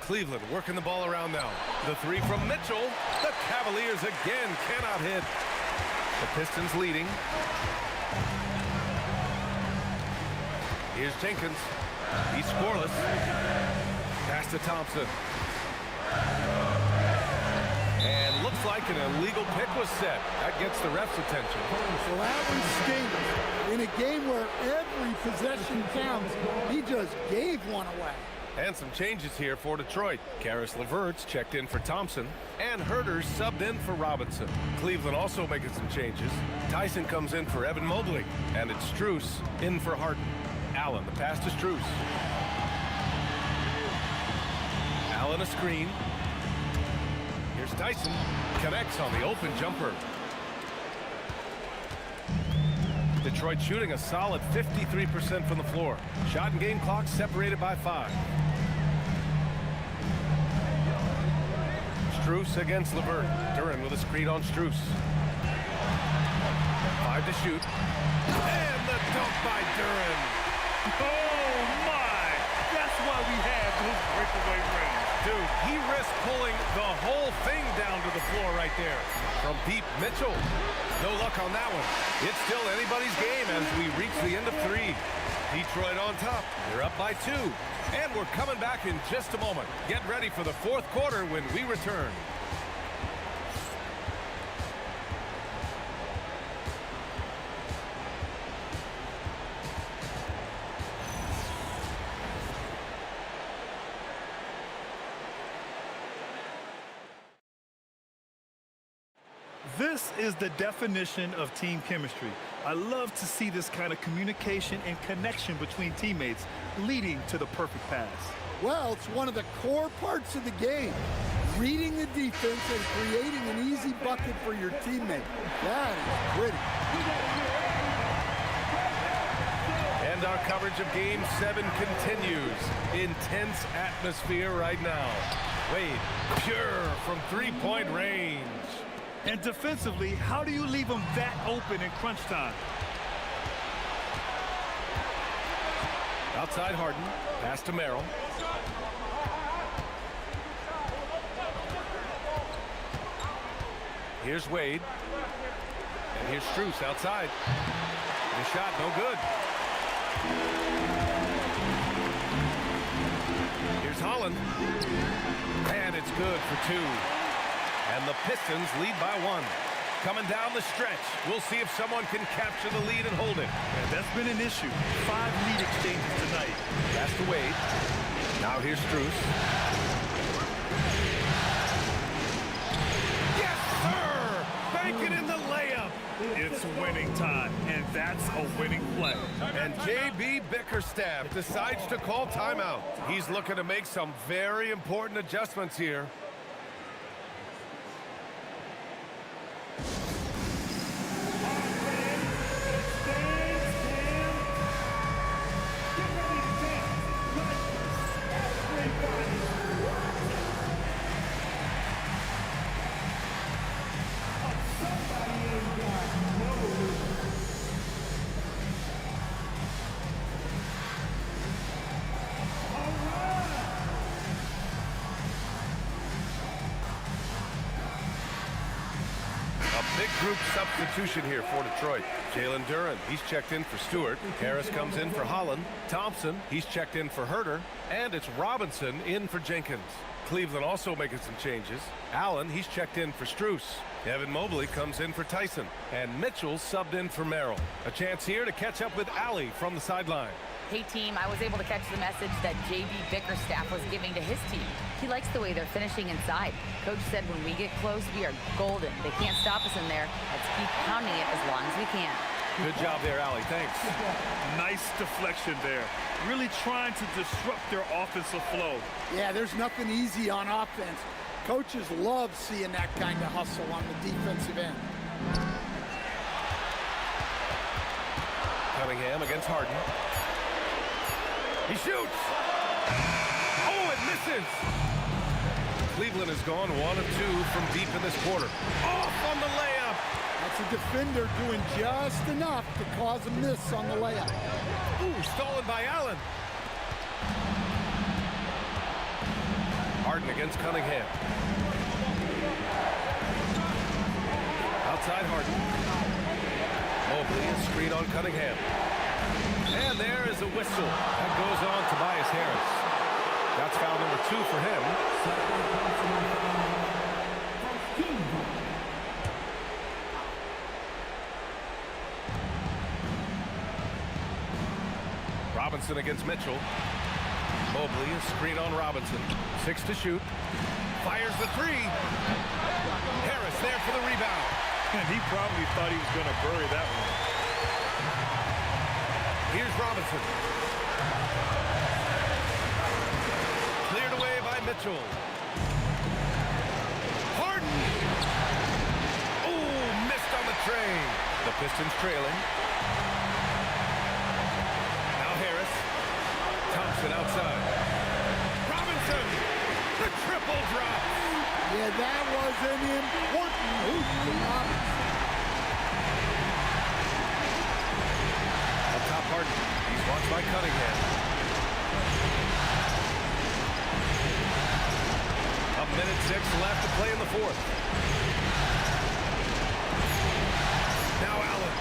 Cleveland working the ball around now. The 3 from Mitchell. The Cavaliers again cannot hit. The Pistons leading. Here's Jenkins. He's scoreless. Pass to Thompson. And looks like an illegal pick was set. That gets the ref's attention. So Allen skates in a game where every possession counts. He just gave one away. And some changes here for Detroit. Karis LeVert's checked in for Thompson. And Herter's subbed in for Robinson. Cleveland also making some changes. Tyson comes in for Evan Mobley. And it's Strus in for Harden. Allen, the pass to Strus. Allen a screen. Here's Tyson. Connects on the open jumper. Detroit shooting a solid 53% from the floor. Shot and game clock separated by 5. Strus against LeVert. Duran with a screen on Strus. 5 to shoot. And the dunk by Duran. Oh, my! That's why we have those breakaway rings. Dude, he risked pulling the whole thing down to the floor right there. From Pete Mitchell. No luck on that one. It's still anybody's game as we reach the end of 3. Detroit on top. They're up by 2. And we're coming back in just a moment. Get ready for the 4th quarter when we return. This is the definition of team chemistry. I love to see this kind of communication and connection between teammates leading to the perfect pass. Well, it's one of the core parts of the game. Reading the defense and creating an easy bucket for your teammate. That is pretty. And our coverage of Game 7 continues. Intense atmosphere right now. Wade, pure from 3-point range. And defensively, how do you leave them that open in crunch time? Outside Harden, pass to Merrill. Here's Wade. And here's Strus outside. The shot, no good. Here's Holland. And it's good for 2. And the Pistons lead by 1. Coming down the stretch. We'll see if someone can capture the lead and hold it. And that's been an issue. 5 lead exchanges tonight. Pass to Wade. Now here's Strus. Yes, sir! Bank it in the layup. It's winning time, and that's a winning play. And J.B. Bickerstaff decides to call timeout. He's looking to make some very important adjustments here. A big group substitution here for Detroit. Jalen Duren, he's checked in for Stewart. Harris comes in for Holland. Thompson, he's checked in for Herter. And it's Robinson in for Jenkins. Cleveland also making some changes. Allen, he's checked in for Strus. Evan Mobley comes in for Tyson. And Mitchell subbed in for Merrill. A chance here to catch up with Allie from the sideline. Hey team, I was able to catch the message that JB Bickerstaff was giving to his team. He likes the way they're finishing inside. Coach said when we get close, we are golden. They can't stop us in there. Let's keep pounding it as long as we can. Good job there, Allie. Thanks. Nice deflection there. Really trying to disrupt their offensive flow. Yeah, there's nothing easy on offense. Coaches love seeing that kind of hustle on the defensive end. Cunningham against Harden. He shoots! Oh, it misses! Cleveland has gone 1 of 2 from deep in this quarter. Off on the layup! That's a defender doing just enough to cause a miss on the layup. Ooh, stolen by Allen. Harden against Cunningham. Outside Harden. Mobley, a screen on Cunningham. And there is a whistle. That goes on Tobias Harris. That's foul number 2 for him. Robinson against Mitchell. Mobley, a screen on Robinson. 6 to shoot. Fires the 3. Harris there for the rebound. And he probably thought he was going to bury that one. Here's Robinson. Cleared away by Mitchell. Harden. Oh, missed on the tray. The Pistons trailing. Now Harris. Thompson outside. Robinson. The triple drop. Yeah, that was an important move from Robinson. Top Harden. He's watched by Cunningham. A minute 6 left to play in the 4th. Now Allen.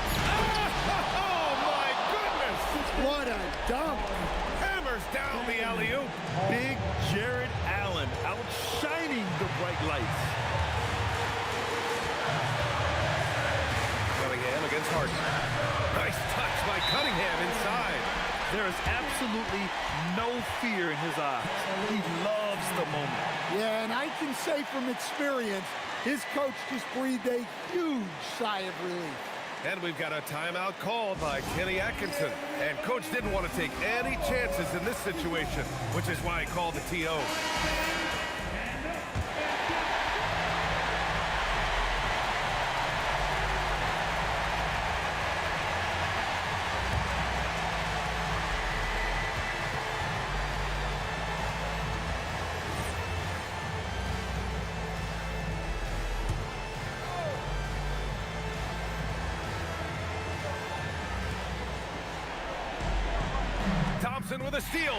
Oh my goodness! What a dunk! Hammers down the alley-oop. Big Jared Allen outshining the bright lights. Cunningham against Harden. Nice touch by Cunningham inside. There is absolutely no fear in his eyes. He loves the moment. Yeah, and I can say from experience, his coach just breathed a huge sigh of relief. And we've got a timeout called by Kenny Atkinson. And coach didn't want to take any chances in this situation, which is why he called the TO. With a steal.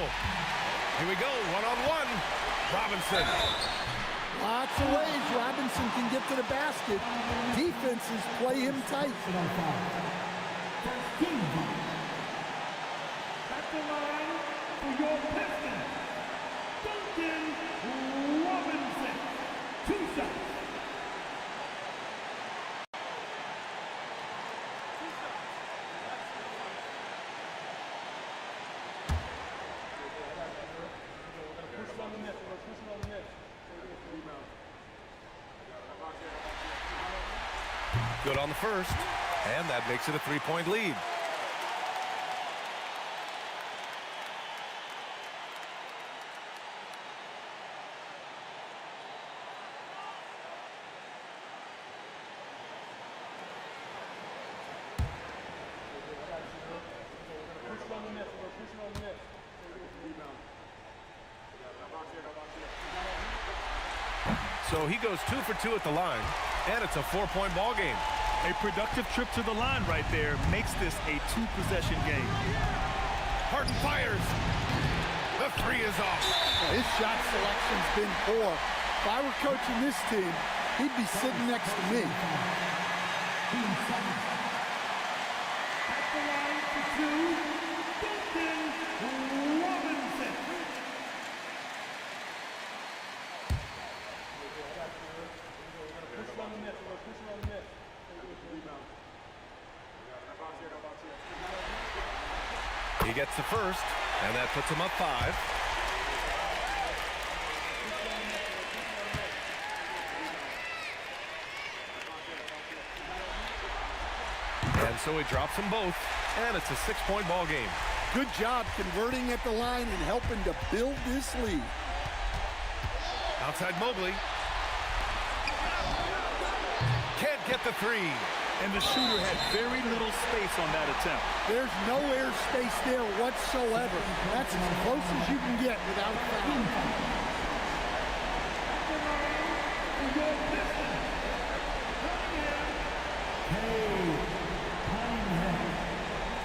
Here we go, one-on-one. Robinson. Lots of ways Robinson can get to the basket. Defenses play him tight. At the line for your Pistons, Duncan Robinson. 2 shots. Good on the first, and that makes it a 3-point lead. So he goes 2 for 2 at the line, and it's a 4-point ball game. A productive trip to the line right there makes this a 2-possession game. Harden fires. The 3 is off. His shot selection's been poor. If I were coaching this team, he'd be sitting next to me. seconds. At the line for two, Duncan Robinson. He gets the first, and that puts him up 5. And so he drops them both, and it's a 6-point ball game. Good job converting at the line and helping to build this lead. Outside Mobley. Can't get the 3. And the shooter had very little space on that attempt. There's no air space there whatsoever. That's as close as you can get without foul. Cunningham.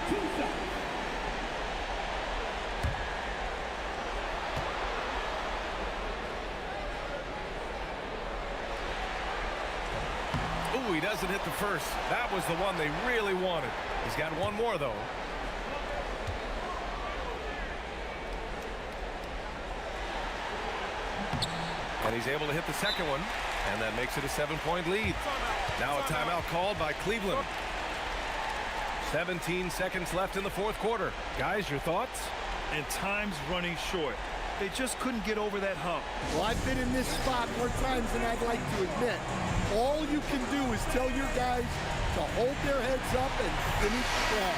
2 shots. Ooh, he doesn't hit the first. That was the one they really wanted. He's got one more, though. And he's able to hit the second one, and that makes it a 7-point lead. Now a timeout called by Cleveland. 17 seconds left in the fourth quarter. Guys, your thoughts? And time's running short. They just couldn't get over that hump. Well, I've been in this spot more times than I'd like to admit. All you can do is tell your guys to hold their heads up and finish strong.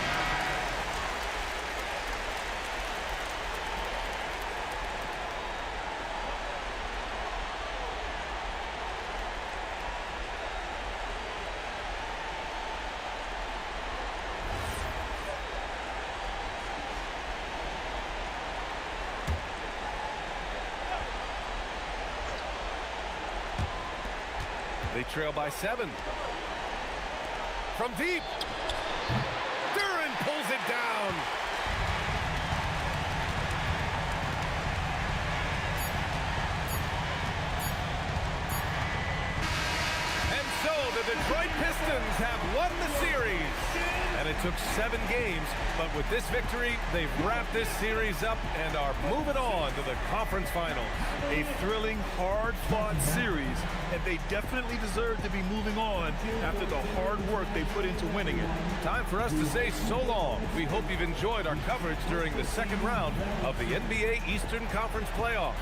They trail by 7. From deep. Duran pulls it down. And so the Detroit Pistons have won the series. And it took 7 games, but with this victory, they've wrapped this series up and are moving on to the conference finals. A thrilling, hard-fought series, and they definitely deserve to be moving on after the hard work they put into winning it. Time for us to say so long. We hope you've enjoyed our coverage during the second round of the NBA Eastern Conference playoffs.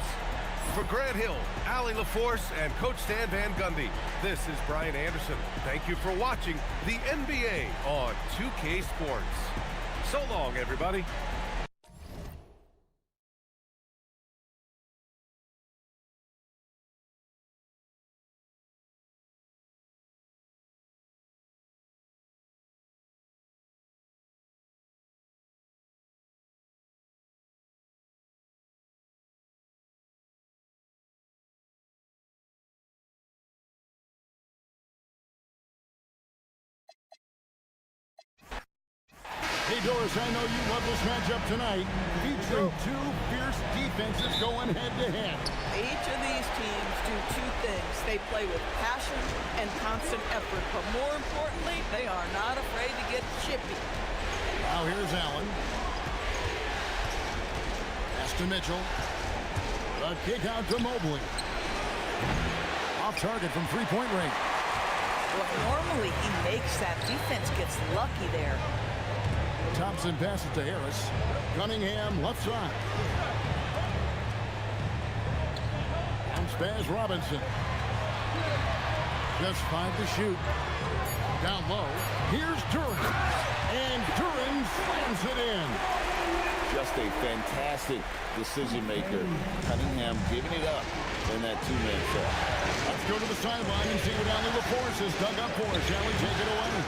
For Grant Hill, Allie LaForce, and Coach Stan Van Gundy, this is Brian Anderson. Thank you for watching the NBA on 2K Sports. So long, everybody. Hey, Doris, I know you love this matchup tonight, featuring 2 fierce defenses going head-to-head. Each of these teams do 2 things. They play with passion and constant effort, but more importantly, they are not afraid to get chippy. Now here's Allen. Pass to Mitchell. The kick out to Mobley. Off target from 3-point range. Well, normally he makes that. Defense gets lucky there. Thompson passes to Harris. Cunningham left side. Bounce pass Robinson. Just 5 to shoot. Down low. Here's Duran. And Duran slams it in. Just a fantastic decision maker. Cunningham giving it up in that 2-man set. Let's go to the sideline and see what Allie LaForce has dug up for us. Allie, take it away.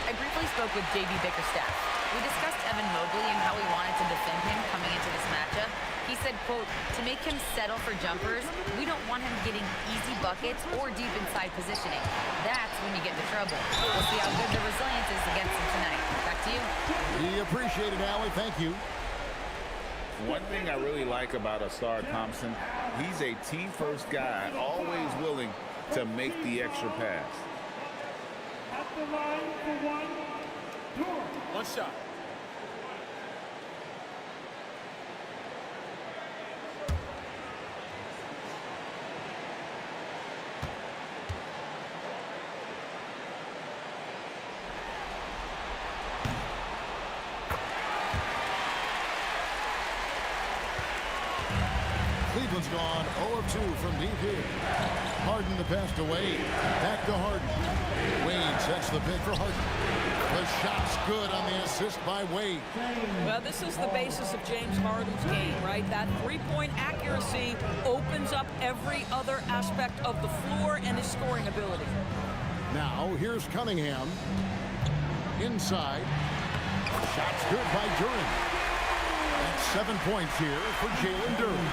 I briefly spoke with J.B. Bickerstaff. We discussed Evan Mobley and how we wanted to defend him coming into this matchup. He said, quote, to make him settle for jumpers, we don't want him getting easy buckets or deep inside positioning. That's when you get into trouble. We'll see how good the resilience is against him tonight. Back to you. We appreciate it, Allie. Thank you. One thing I really like about Asar Thompson, he's a team-first guy, always willing to make the extra pass. the line for one. One shot. Cleveland's gone 0 of 2 from deep here. Harden the pass to Wade. Back to Harden. Wade sets the pick for Harden. The shot's good on the assist by Wade. Well, this is the basis of James Harden's game, right? That three-point accuracy opens up every other aspect of the floor and his scoring ability. Now, here's Cunningham. Inside. Shot's good by Duren. That's 7 points here for Jalen Duren.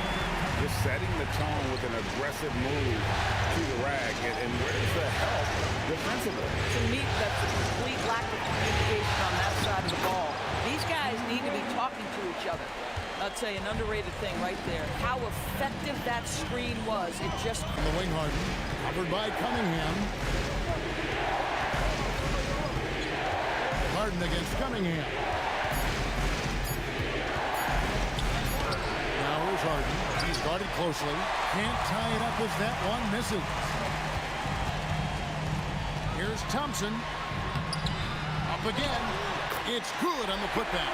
Just setting the tone with an aggressive move to the rack. And where's the help defensively? To me, that's a complete lack of communication on that side of the ball. These guys need to be talking to each other. I'd say an underrated thing right there. How effective that screen was. It just... On the wing, Harden. Covered by Cunningham. Harden against Cunningham. Now here's Harden. He's guarded closely. Can't tie it up as that one misses. Here's Thompson. Up again. It's good on the putback.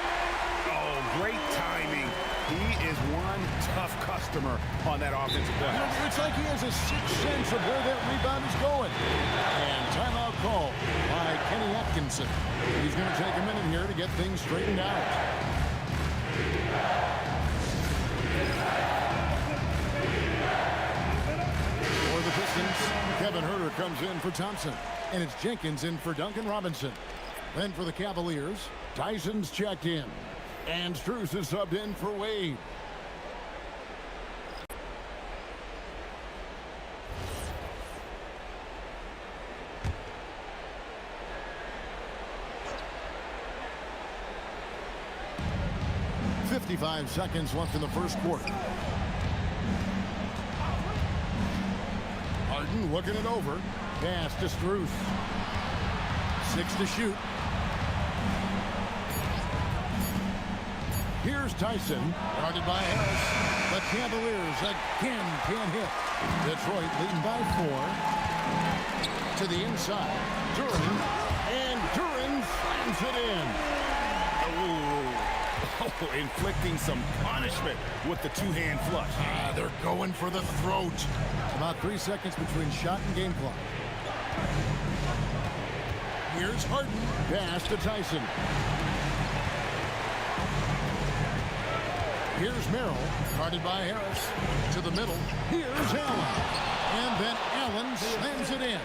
Oh, great timing. He is one tough customer on that offensive play. It's like he has a sixth sense of where that rebound is going. And timeout call by Kenny Atkinson. He's going to take a minute here to get things straightened out. For the Pistons, Kevin Huerter comes in for Thompson. And it's Jenkins in for Duncan Robinson. Then for the Cavaliers, Tyson's checked in. And Strus is subbed in for Wade. .55 seconds left in the first quarter. Harden looking it over. Pass to Strus. 6 to shoot. Here's Tyson, guarded by Harris. The Cavaliers again can't hit. Detroit leading by 4. To the inside, Duren, and Duren slams it in. Oh, inflicting some punishment with the two-hand flush. They're going for the throat. About 3 seconds between shot and game clock. Here's Harden, pass to Tyson. Here's Merrill, guarded by Harris. To the middle, here's Allen. And then Allen slams it in.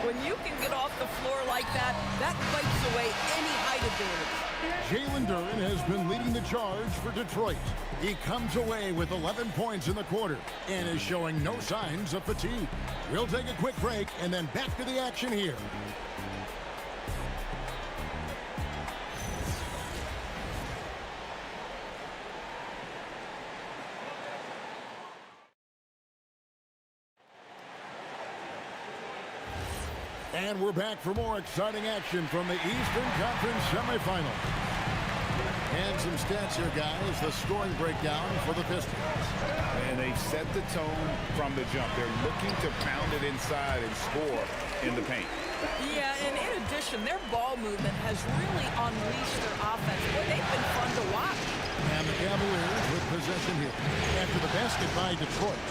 When you can get off the floor like that, that wipes away any height advantage. Jalen Duren has been leading the charge for Detroit. He comes away with 11 points in the quarter and is showing no signs of fatigue. We'll take a quick break and then back to the action here. And we're back for more exciting action from the Eastern Conference semifinal. And some stats here, guys. The scoring breakdown for the Pistons. And they've set the tone from the jump. They're looking to pound it inside and score in the paint. Yeah, and in addition, their ball movement has really unleashed their offense. Boy, they've been fun to watch. And the Cavaliers with possession here. After the basket by Detroit.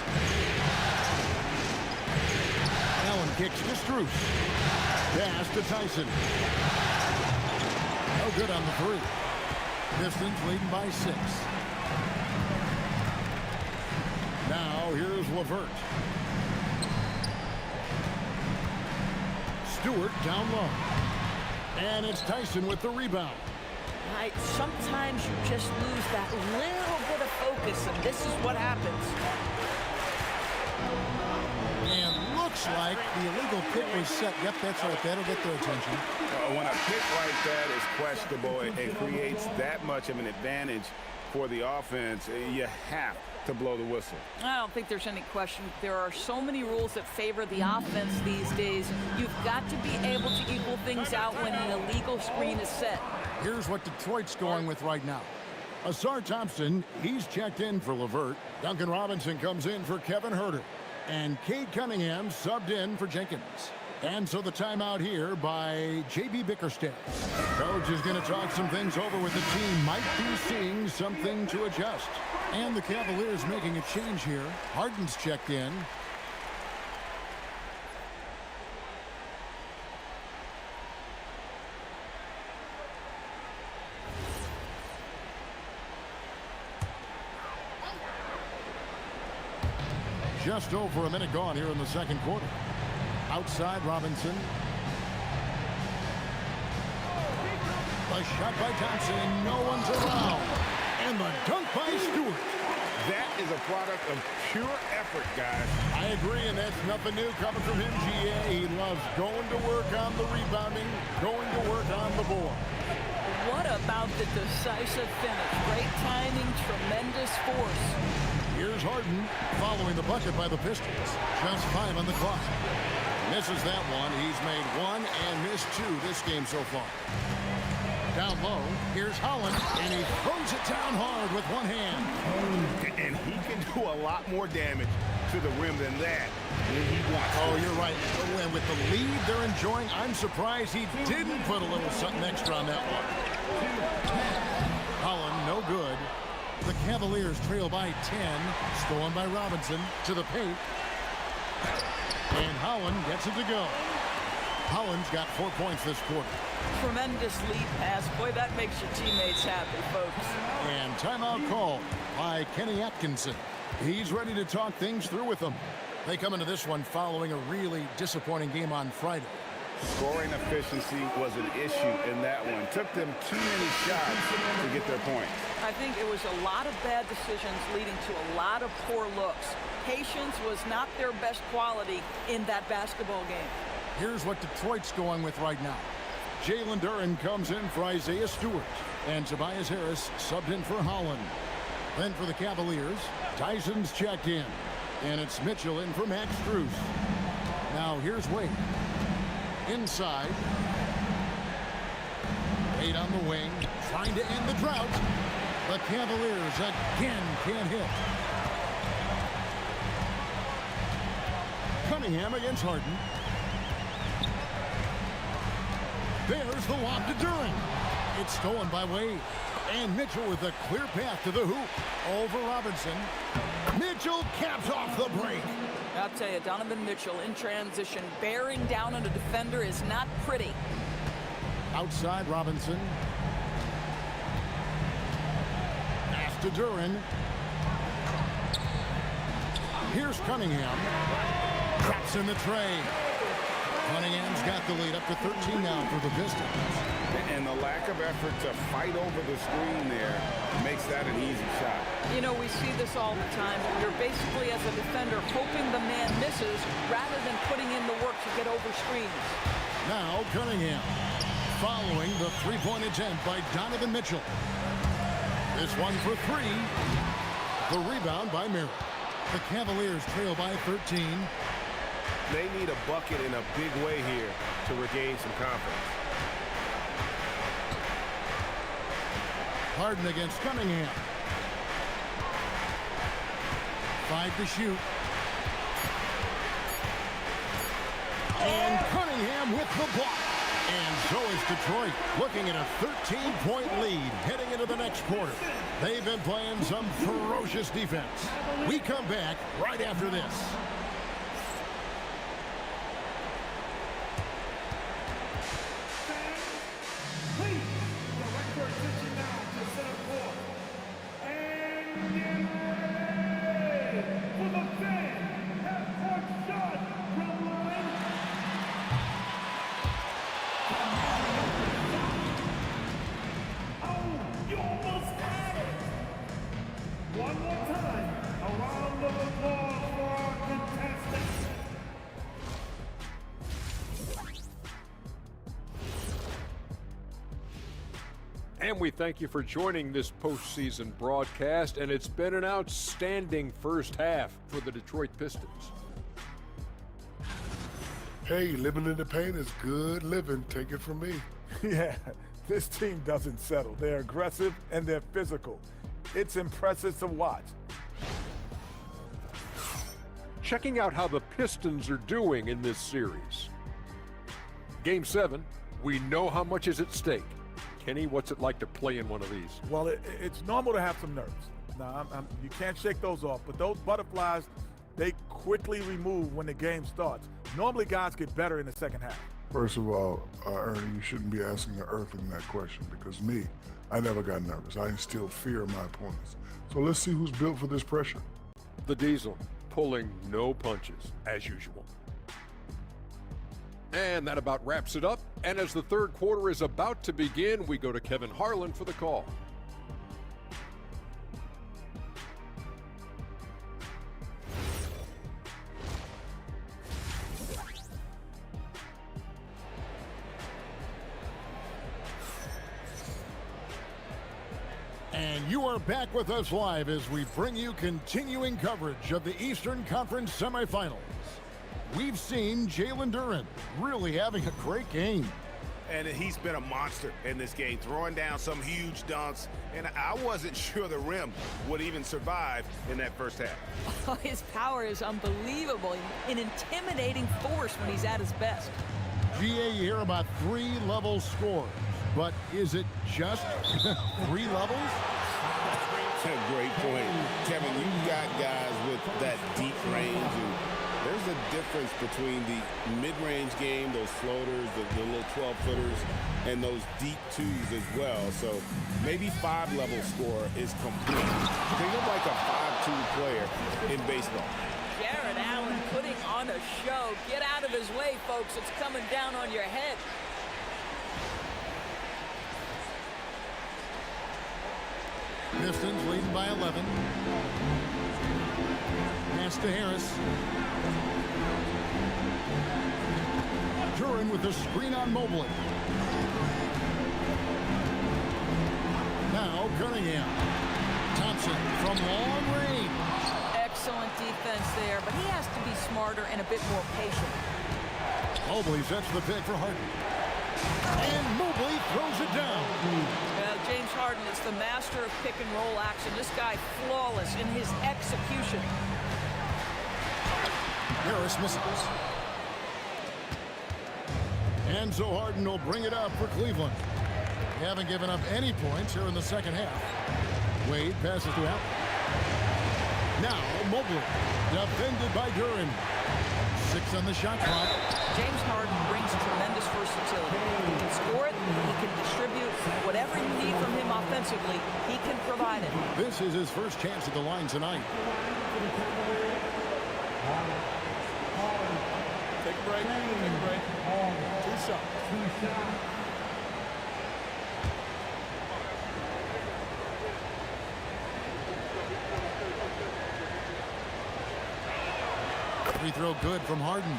Allen kicks to Strus. Pass to Tyson. No good on the three. Pistons leading by 6. Now here's LeVert. Stewart down low. And it's Tyson with the rebound. Right, sometimes you just lose that little bit of focus, and this is what happens. And looks like the illegal kick was set. Yep, that's right. That'll get their attention. When a kick like that is questionable, it creates that much of an advantage for the offense, you have to blow the whistle. I don't think there's any question. There are so many rules that favor the offense these days. You've got to be able to equal things out when an illegal screen is set. Here's what Detroit's going with right now. Asar Thompson, he's checked in for LeVert. Duncan Robinson comes in for Kevin Huerter. And Cade Cunningham subbed in for Jenkins. And so the timeout here by J.B. Bickerstaff. Coach is going to talk some things over with the team. Might be seeing something to adjust. And the Cavaliers making a change here. Harden's checked in. Just over a minute gone here in the second quarter. Outside Robinson. A shot by Thompson. No one's around. And the dunk by Stewart. That is a product of pure effort, guys. I agree, and that's nothing new coming from him, GA. He loves going to work on the rebounding, going to work on the board. What about the decisive finish? Great timing, tremendous force. Here's Harden following the bucket by the Pistons. Just 5 on the clock. Misses that one. He's made 1 and missed 2 this game so far. Down low, here's Holland, and he throws it down hard with one hand. And he can do a lot more damage to the rim than that when he wants. Oh, you're right. And with the lead they're enjoying, I'm surprised he didn't put a little something extra on that one. Holland, no good. The Cavaliers trail by 10. Stolen by Robinson to the paint. And Holland gets it to go. Holland's got 4 points this quarter. Tremendous lead pass. Boy, that makes your teammates happy, folks. And timeout called by Kenny Atkinson. He's ready to talk things through with them. They come into this one following a really disappointing game on Friday. Scoring efficiency was an issue in that one. Took them too many shots to get their points. I think it was a lot of bad decisions leading to a lot of poor looks. Patience was not their best quality in that basketball game. Here's what Detroit's going with right now. Jalen Duren comes in for Isaiah Stewart. And Tobias Harris subbed in for Holland. Then for the Cavaliers, Tyson's checked in. And it's Mitchell in for Max Strus. Now here's Wade. Inside. Wade on the wing. Trying to end the drought. The Cavaliers again can't hit. Cunningham against Harden. There's the lob to Duren. It's stolen by Wade. And Mitchell with a clear path to the hoop. Over Robinson. Mitchell caps off the break. I'll tell you, Donovan Mitchell in transition, bearing down on a defender is not pretty. Outside Robinson. Pass to Duren. Here's Cunningham. Traps in the tray. Cunningham's got the lead up to 13 now for the Pistons. And the lack of effort to fight over the screen there makes that an easy shot. You know, we see this all the time. You're basically, as a defender, hoping the man misses rather than putting in the work to get over screens. Now Cunningham following the three-point attempt by Donovan Mitchell. This one for 3. The rebound by Merritt. The Cavaliers trail by 13. They need a bucket in a big way here to regain some confidence. Harden against Cunningham. 5 to shoot. And Cunningham with the block. And so is Detroit, looking at a 13-point lead heading into the next quarter. They've been playing some ferocious defense. We come back right after this. One more time, a round of applause for our contestants. And we thank you for joining this postseason broadcast, and it's been an outstanding first half for the Detroit Pistons. Hey, living in the paint is good living. Take it from me. Yeah, this team doesn't settle. They're aggressive and they're physical. It's impressive to watch. Checking out how the Pistons are doing in this series. Game 7, we know how much is at stake. Kenny, what's it like to play in one of these? Well, it's normal to have some nerves. Now, you can't shake those off, but those butterflies, they quickly remove when the game starts. Normally, guys get better in the second half. First of all, Ernie, you shouldn't be asking the Earthling that question because me, I never got nervous. I instilled fear in my opponents. So let's see who's built for this pressure. The Diesel pulling no punches, as usual. And that about wraps it up. And as the third quarter is about to begin, we go to Kevin Harlan for the call. And you are back with us live as we bring you continuing coverage of the Eastern Conference semifinals. We've seen Jalen Duren really having a great game. And he's been a monster in this game, throwing down some huge dunks. And I wasn't sure the rim would even survive in that first half. Oh, his power is unbelievable. An intimidating force when he's at his best. GA, you hear about 3-level scores, but is it just 3 levels? Great point. Kevin, you've got guys with that deep range. And there's a difference between the mid-range game, those floaters, the little 12-footers, and those deep twos as well. So maybe 5-level score is complete. Think of like a 5-2 player in baseball. Jared Allen putting on a show. Get out of his way, folks. It's coming down on your head. Pistons leading by 11. Pass to Harris. Duren with the screen on Mobley. Now Cunningham. Thompson from long range. Excellent defense there, but he has to be smarter and a bit more patient. Mobley sets the pick for Harden. And Mobley throws it down. James Harden is the master of pick and roll action. This guy flawless in his execution. Harris misses. And so Harden will bring it up for Cleveland. They haven't given up any points here in the second half. Wade passes to Allen. Now Mobley, defended by Duren. 6 on the shot clock. James Harden brings tremendous versatility. He can score it, he can distribute. Whatever you need from him offensively, he can provide it. This is his first chance at the line tonight. Take a break. Take a break. 2 shots. Free throw good from Harden.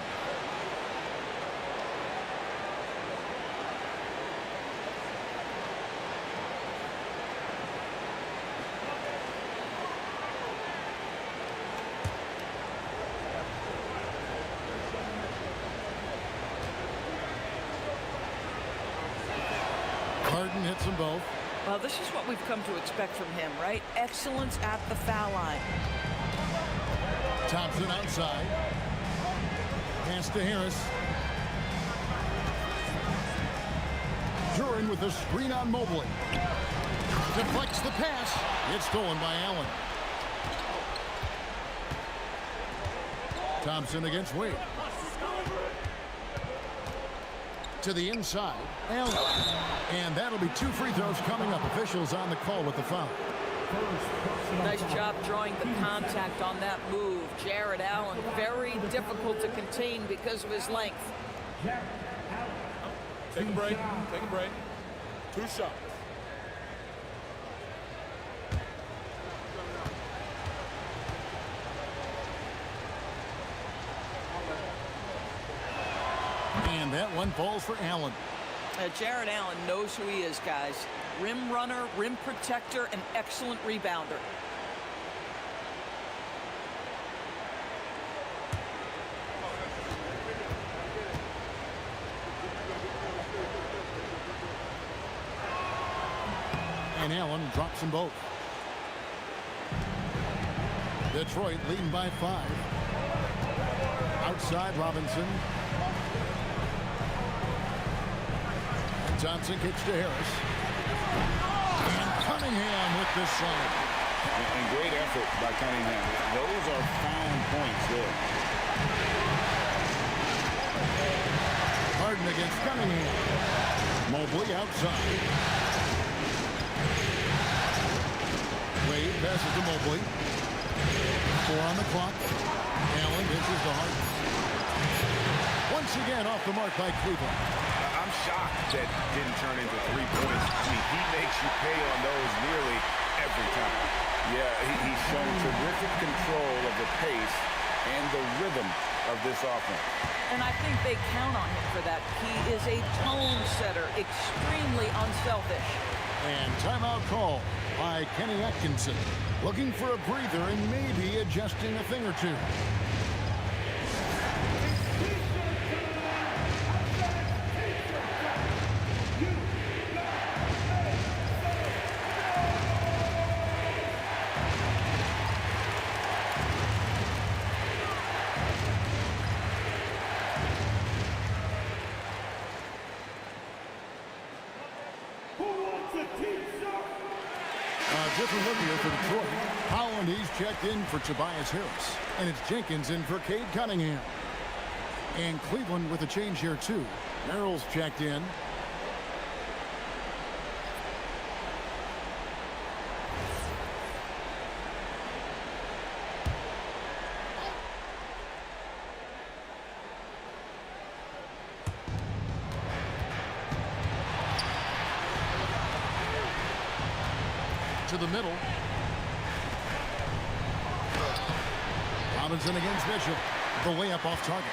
Harden hits them both. Well, this is what we've come to expect from him, right? Excellence at the foul line. Thompson outside. Pass to Harris. Duren with the screen on Mobley. Deflects the pass. It's stolen by Allen. Thompson against Wade. To the inside. Allen. And that'll be 2 free throws coming up. Officials on the call with the foul. Nice job drawing the contact on that move. Jared Allen, very difficult to contain because of his length. Take a break. Take a break. 2 shots. And that one falls for Allen. Jared Allen knows who he is, guys. Rim runner, rim protector, and excellent rebounder. And Allen drops them both. Detroit leading by 5. Outside Robinson. And Johnson kicks to Harris. And Cunningham with the slam. And great effort by Cunningham. Those are fine points there. Harden against Cunningham. Mobley outside. Wade passes to Mobley. 4 on the clock. Allen dishes to Harden. Once again off the mark by Cleveland. I'm shocked that didn't turn into 3 points. I mean, he makes you pay on those nearly every time. Yeah, he's shown terrific control of the pace and the rhythm of this offense. And I think they count on him for that. He is a tone setter, extremely unselfish. And timeout call by Kenny Atkinson. Looking for a breather and maybe adjusting a thing or two. Different look here for Detroit. Holland, he's checked in for Tobias Harris. And it's Jenkins in for Cade Cunningham. And Cleveland with a change here, too. Merrill's checked in. To the middle. Robinson against Mitchell. The layup off target.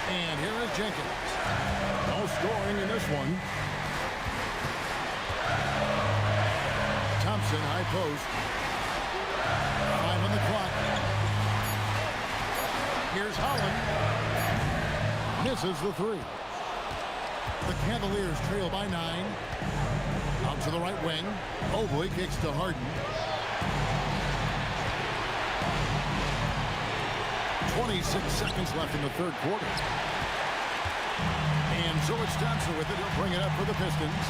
And here is Jenkins. No scoring in this one. Thompson, high post. 5 on the clock. Here's Holland. Misses the 3. The Cavaliers trail by 9. Out to the right wing. Mobley kicks to Harden. 26 seconds left in the third quarter. And so it's Johnson with it. He'll bring it up for the Pistons.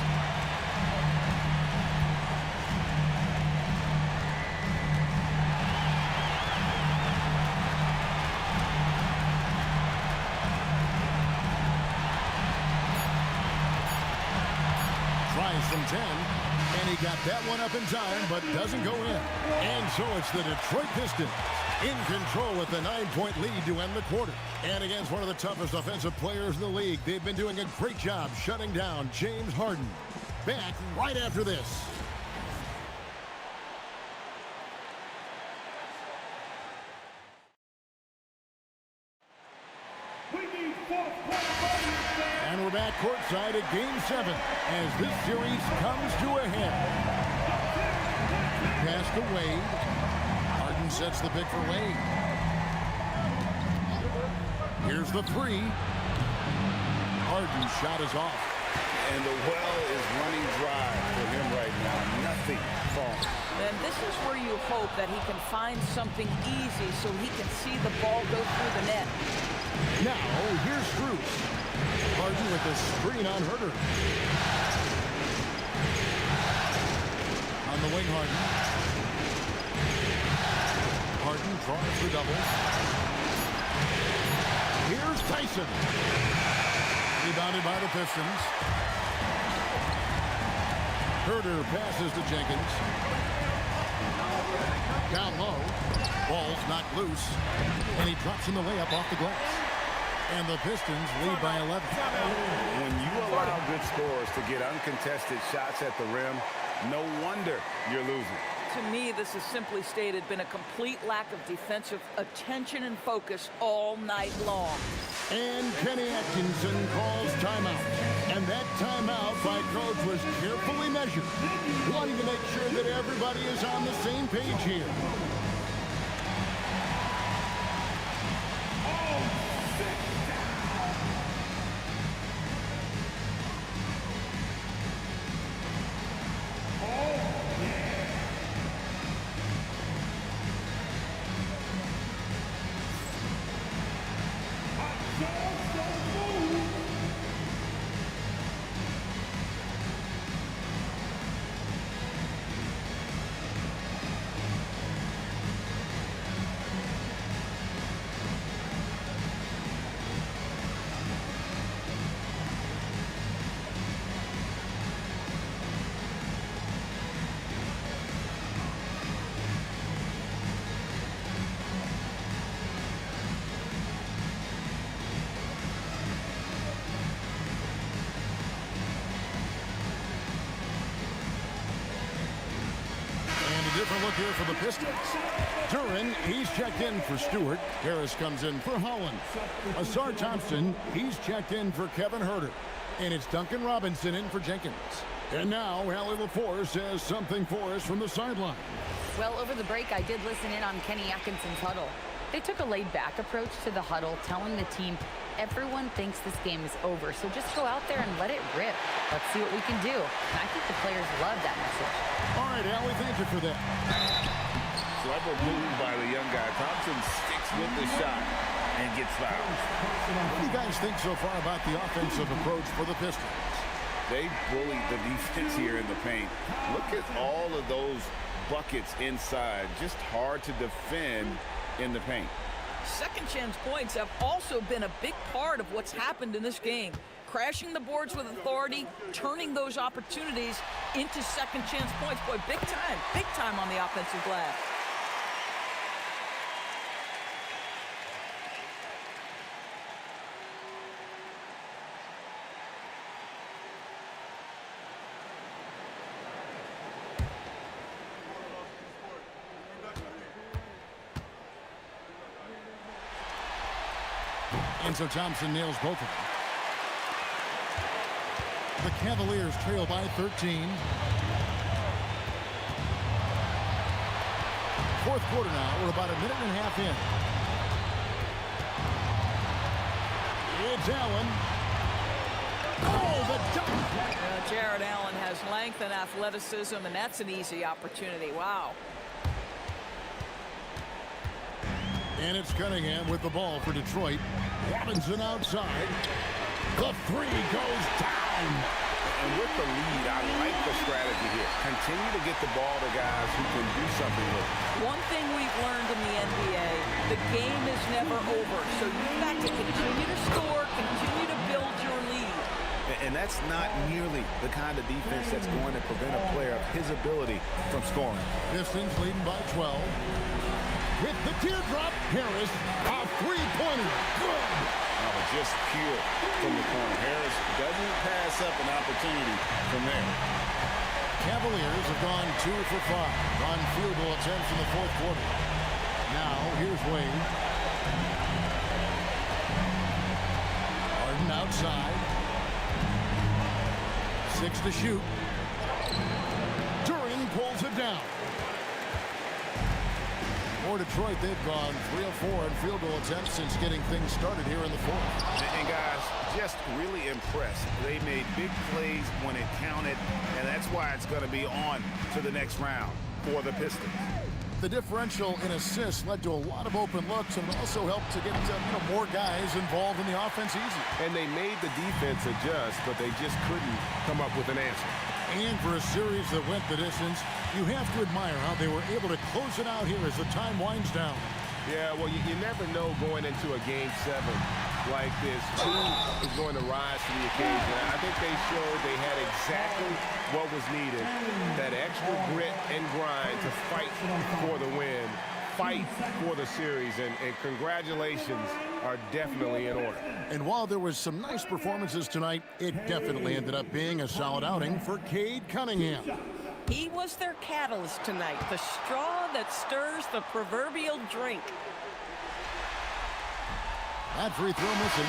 From 10, and he got that one up in time, but doesn't go in. And so it's the Detroit Pistons in control with the 9-point lead to end the quarter. And against one of the toughest offensive players in the league, they've been doing a great job shutting down James Harden. Back right after this. And we're back courtside at Game 7 as this series comes to a head. Pass to Wade. Harden sets the pick for Wade. Here's the 3. Harden's shot is off. And the well is running dry for him right now. Nothing falling. And this is where you hope that he can find something easy so he can see the ball go through the net. Now, here's Strus. Harden with the screen on Herter. On the wing, Harden. Harden tries the double. Here's Tyson. Rebounded by the Pistons. Herter passes to Jenkins. Down low. Ball's knocked loose. And he drops in the layup off the glass. And the Pistons lead by 11. When you allow good scorers to get uncontested shots at the rim, no wonder you're losing. To me, this has simply stated been a complete lack of defensive attention and focus all night long. And Kenny Atkinson calls timeout. And that timeout by coach was carefully measured, wanting to make sure that everybody is on the same page here. Different look here for the Pistons. Duran, he's checked in for Stewart. Harris comes in for Holland. Asar Thompson, he's checked in for Kevin Huerter. And it's Duncan Robinson in for Jenkins. And now, Allie LaForce has something for us from the sideline. Well, over the break, I did listen in on Kenny Atkinson's huddle. They took a laid-back approach to the huddle, telling the team, everyone thinks this game is over, so just go out there and let it rip. Let's see what we can do. And I think the players love that message. All right, Allie, thank you for that. Clever move by the young guy. Thompson sticks with the shot and gets fouled. What do you guys think so far about the offensive approach for the Pistons? They bullied the defense here in the paint. Look at all of those buckets inside. Just hard to defend in the paint. Second chance points have also been a big part of what's happened in this game. Crashing the boards with authority, turning those opportunities into second chance points. Boy, big time on the offensive glass. And so Thompson nails both of them. The Cavaliers trail by 13. Fourth quarter now. We're about a minute and a half in. It's Allen. Oh, the dunk! Jared Allen has length and athleticism, and that's an easy opportunity. Wow. And it's Cunningham with the ball for Detroit. Robinson outside. The three goes down. And with the lead, I like the strategy here. Continue to get the ball to guys who can do something with it. One thing we've learned in the NBA, the game is never over. So you've got to continue to score, continue to build your lead. And that's not nearly the kind of defense that's going to prevent a player of his ability from scoring. Pistons leading by 12. With the teardrop, Harris, a three-pointer. Good. Just pure from the corner. Harris doesn't pass up an opportunity from there. Cavaliers have gone 2 for 5 on field goal attempts in the fourth quarter. Now, here's Wade. Harden outside. 6 to shoot. Duran pulls it down. For Detroit, they've gone 3 of 4 in field goal attempts since getting things started here in the fourth. And guys, just really impressed. They made big plays when it counted, and that's why it's going to be on to the next round for the Pistons. The differential in assists led to a lot of open looks, and it also helped to get more guys involved in the offense easy. And they made the defense adjust, but they just couldn't come up with an answer. And for a series that went the distance, you have to admire how they were able to close it out here as the time winds down. Yeah, well, you never know going into a Game 7 like this who is going to rise to the occasion. I think they showed they had exactly what was needed, that extra grit and grind to fight for the win, fight for the series, and congratulations are definitely in order. And while there was some nice performances tonight, it definitely ended up being a solid outing for Cade Cunningham. He was their catalyst tonight, the straw that stirs the proverbial drink. That free throw missing.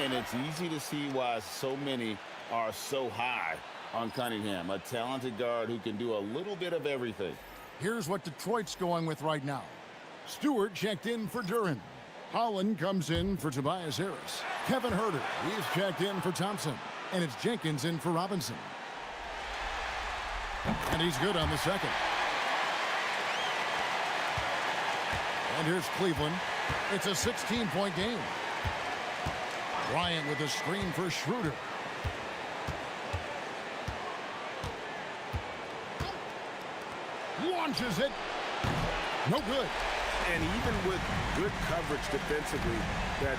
And it's easy to see why so many are so high on Cunningham, a talented guard who can do a little bit of everything. Here's what Detroit's going with right now. Stewart checked in for Duren. Holland comes in for Tobias Harris. Kevin Huerter, he's checked in for Thompson. And it's Jenkins in for Robinson. And he's good on the second. And here's Cleveland. It's a 16-point game. Bryant with a screen for Schroeder. Launches it. No good. And even with good coverage defensively, that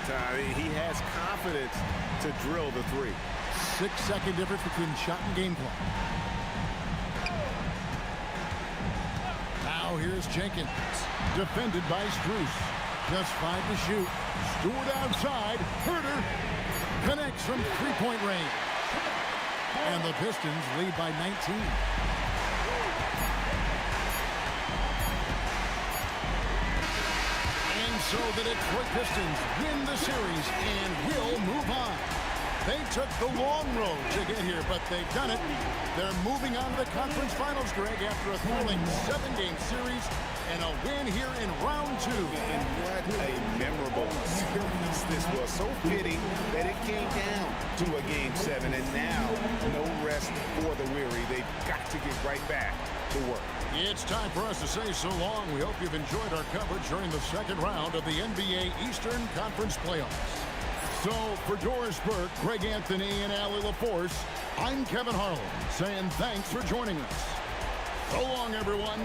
he has confidence to drill the three. 6-second difference between shot and game clock. Now here's Jenkins, defended by Strus. Just 5 to shoot. Stewart outside. Huerter connects from three-point range. And the Pistons lead by 19. And so the Detroit Pistons win the series and will move on. They took the long road to get here, but they've done it. They're moving on to the conference finals, Greg, after a thrilling 7-game series and a win here in round 2. And what a memorable series this was. So fitting that it came down to a Game 7, and now no rest for the weary. They've got to get right back to work. It's time for us to say so long. We hope you've enjoyed our coverage during the second round of the NBA Eastern Conference Playoffs. So, for Doris Burke, Greg Anthony, and Allie LaForce, I'm Kevin Harlan, saying thanks for joining us. So long, everyone.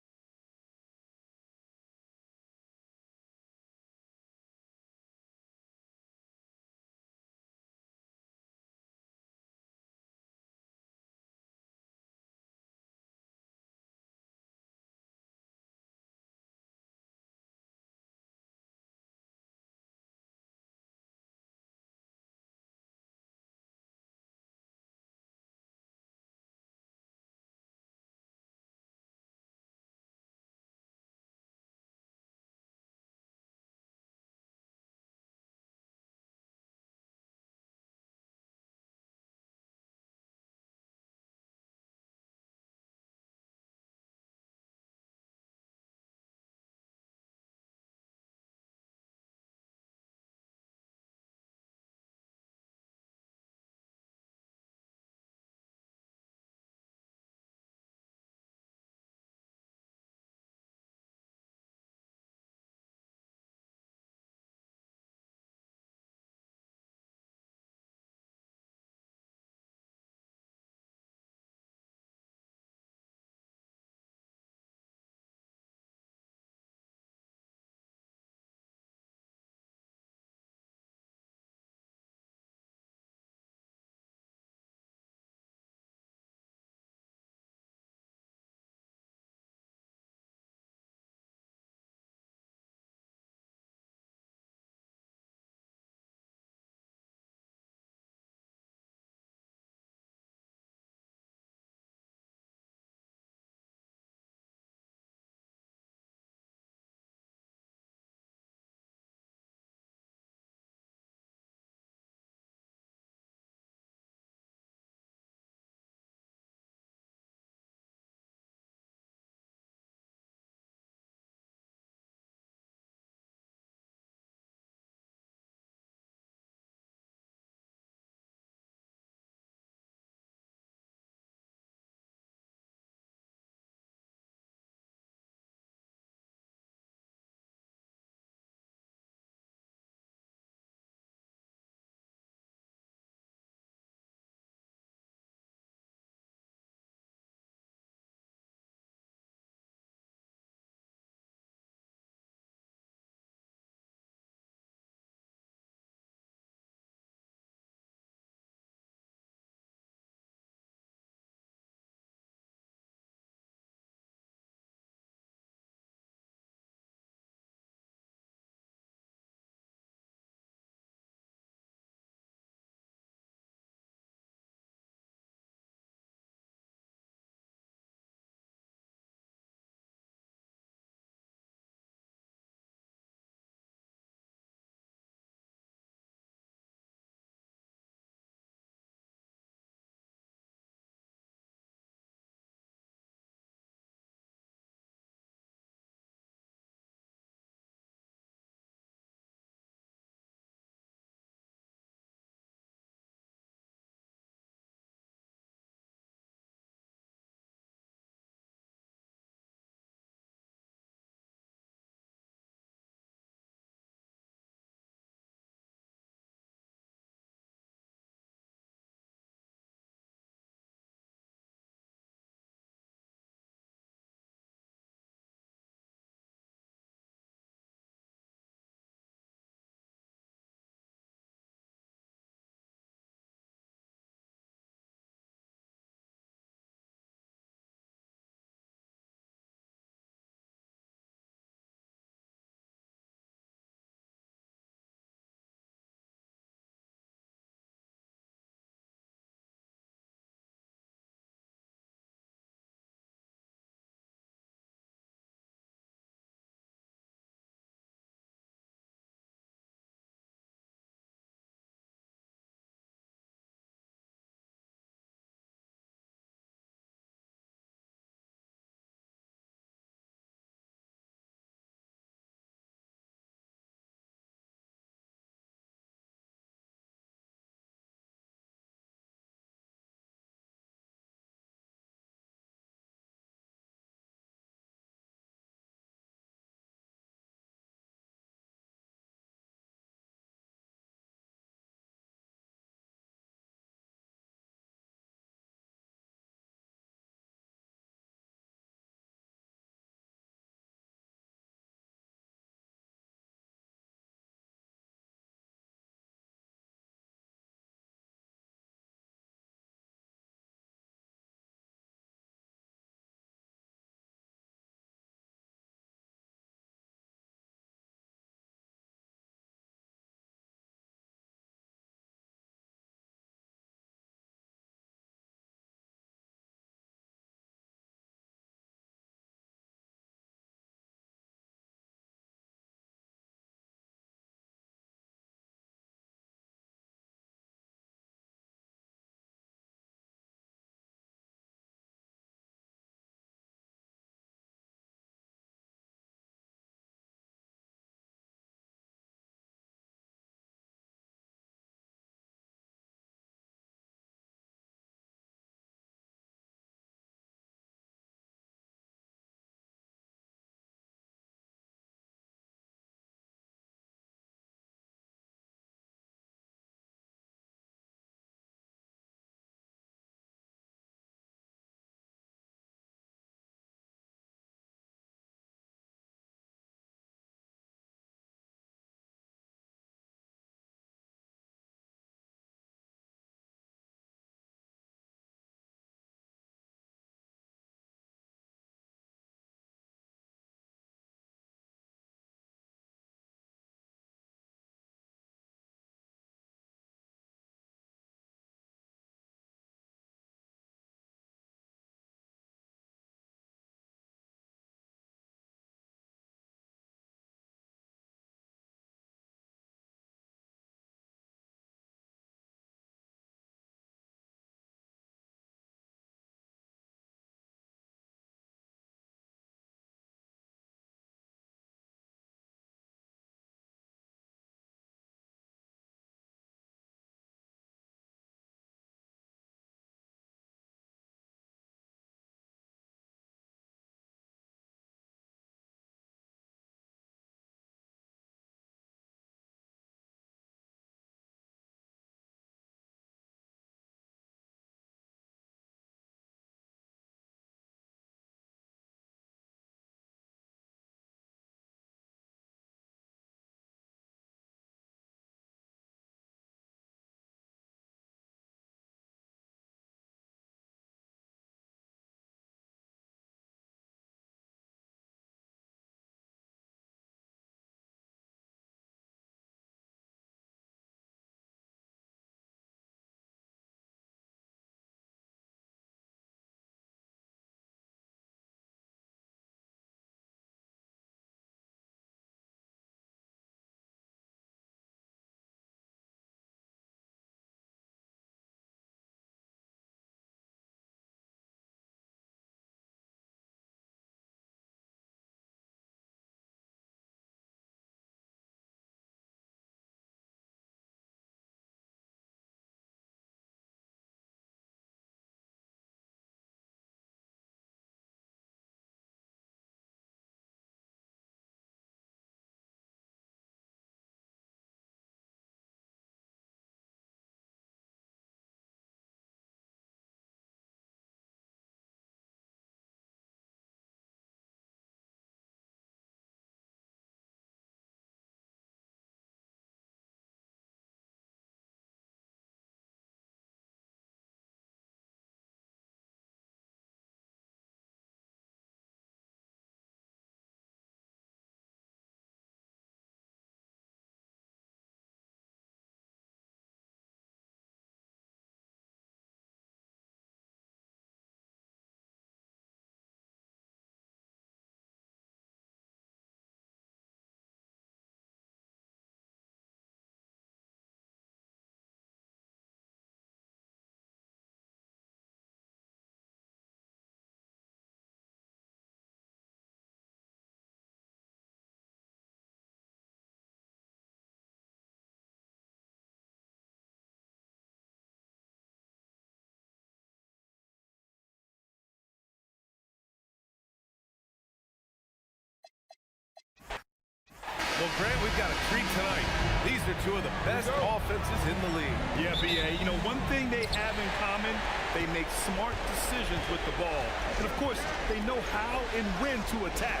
Well, Grant, we've got a treat tonight. These are two of the best offenses in the league. Yeah, BA. You know, one thing they have in common, they make smart decisions with the ball. And, of course, they know how and when to attack.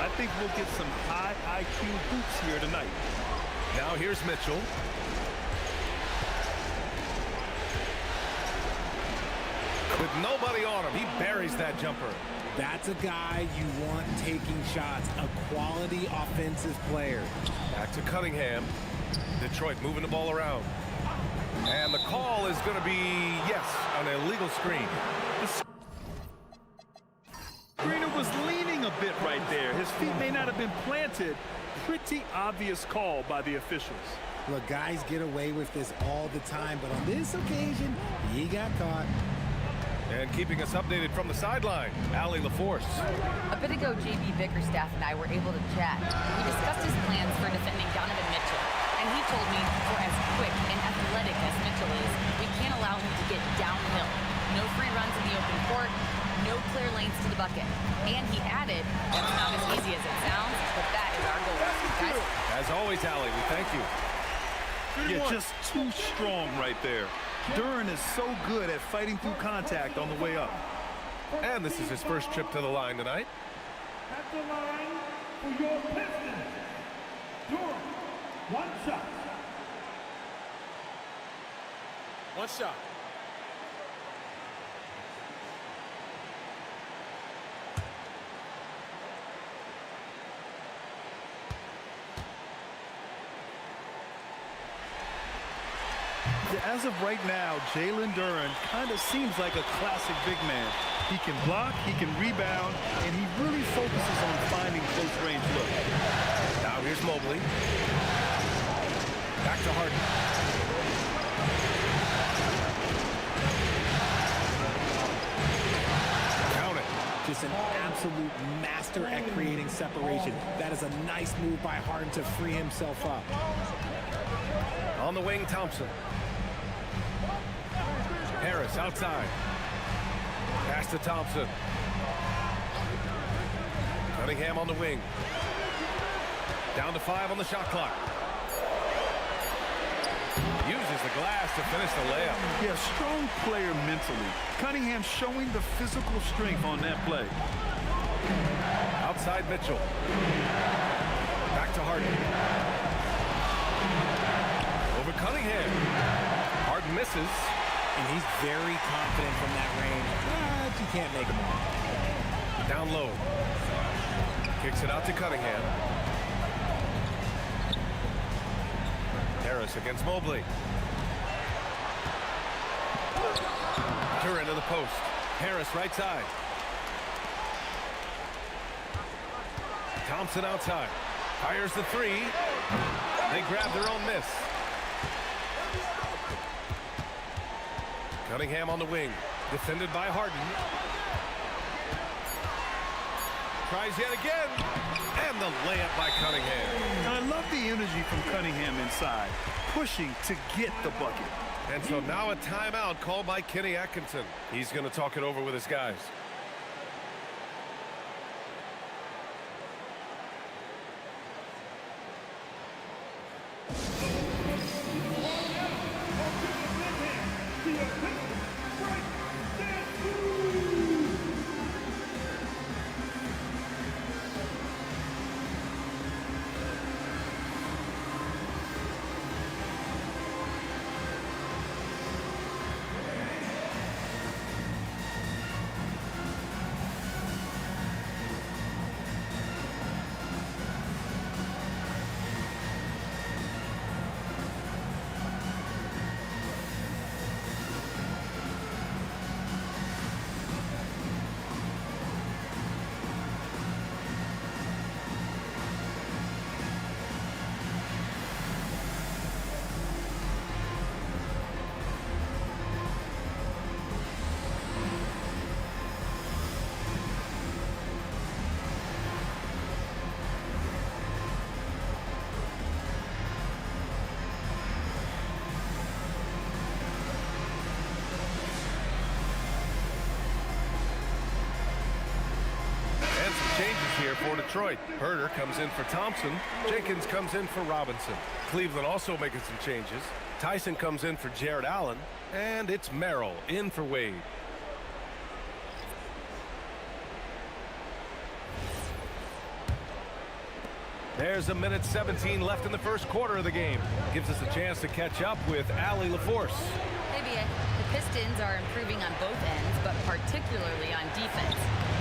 I think we'll get some high IQ hoops here tonight. Now here's Mitchell. With nobody on him, he buries that jumper. That's a guy you want taking shots, a quality offensive player. Back to Cunningham. Detroit moving the ball around. And the call is going to be, yes, an illegal screen. The screener was leaning a bit right there. His feet may not have been planted. Pretty obvious call by the officials. Look, guys get away with this all the time, but on this occasion, he got caught. And keeping us updated from the sideline, Allie LaForce. A bit ago, JB Bickerstaff and I were able to chat. We discussed his plans for defending Donovan Mitchell, and he told me for as quick and athletic as Mitchell is, we can't allow him to get downhill. No free runs in the open court, no clear lanes to the bucket. And he added, that's not as easy as it sounds, but that is our goal. Guys? As always, Allie, we thank you. Yeah, just too strong right there. Duran is so good at fighting through contact on the way up. And this is his first trip to the line tonight. At the line for your Pistons, Duran, one shot. One shot. As of right now, Jalen Duran kind of seems like a classic big man. He can block, he can rebound, and he really focuses on finding close-range looks. Now here's Mobley. Back to Harden. Count it. Just an absolute master at creating separation. That is a nice move by Harden to free himself up. On the wing, Thompson. Harris outside. Pass to Thompson. Cunningham on the wing. Down to 5 on the shot clock. Uses the glass to finish the layup. Yeah, strong player mentally. Cunningham showing the physical strength on that play. Outside Mitchell. Back to Harden. Over Cunningham. Harden misses. And he's very confident from that range. But you can't make him all. Down low. Kicks it out to Cunningham. Harris against Mobley. Duran to the post. Harris right side. Thompson outside. Fires the three. They grab their own miss. Cunningham on the wing. Defended by Harden. Tries yet again. And the layup by Cunningham. I love the energy from Cunningham inside. Pushing to get the bucket. And so now a timeout called by Kenny Atkinson. He's going to talk it over with his guys. changes here for Detroit. Herter comes in for Thompson. Jenkins comes in for Robinson. Cleveland also making some changes. Tyson comes in for Jared Allen. And it's Merrill in for Wade. There's a minute 17 left in the first quarter of the game. Gives us a chance to catch up with Allie LaForce. Maybe the Pistons are improving on both ends, but particularly on defense.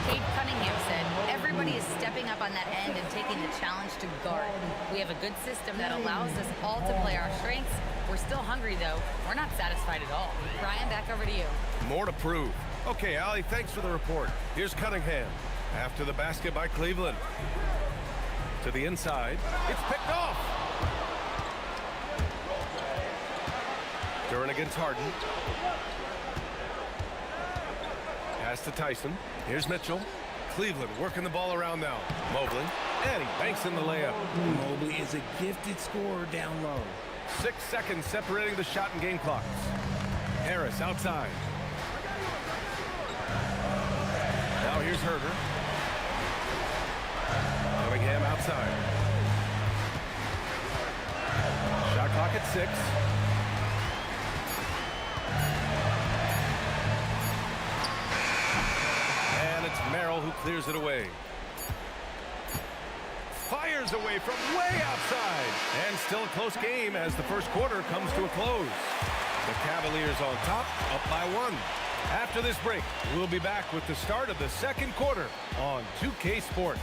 Cade Cunningham said, everybody is stepping up on that end and taking the challenge to guard. We have a good system that allows us all to play our strengths. We're still hungry, though. We're not satisfied at all. Brian, back over to you. More to prove. Okay, Allie, thanks for the report. Here's Cunningham. After the basket by Cleveland. To the inside. It's picked off. Duran against Harden. Pass to Tyson. Here's Mitchell. Cleveland working the ball around now. Mobley. And he banks in the layup. Mobley is a gifted scorer down low. 6 seconds separating the shot and game clocks. Harris outside. Now here's Herter. Cunningham outside. Shot clock at 6. And it's Merrill who clears it away. Fires away from way outside. And still a close game as the first quarter comes to a close. The Cavaliers on top, up by 1. After this break, we'll be back with the start of the second quarter on 2K Sports.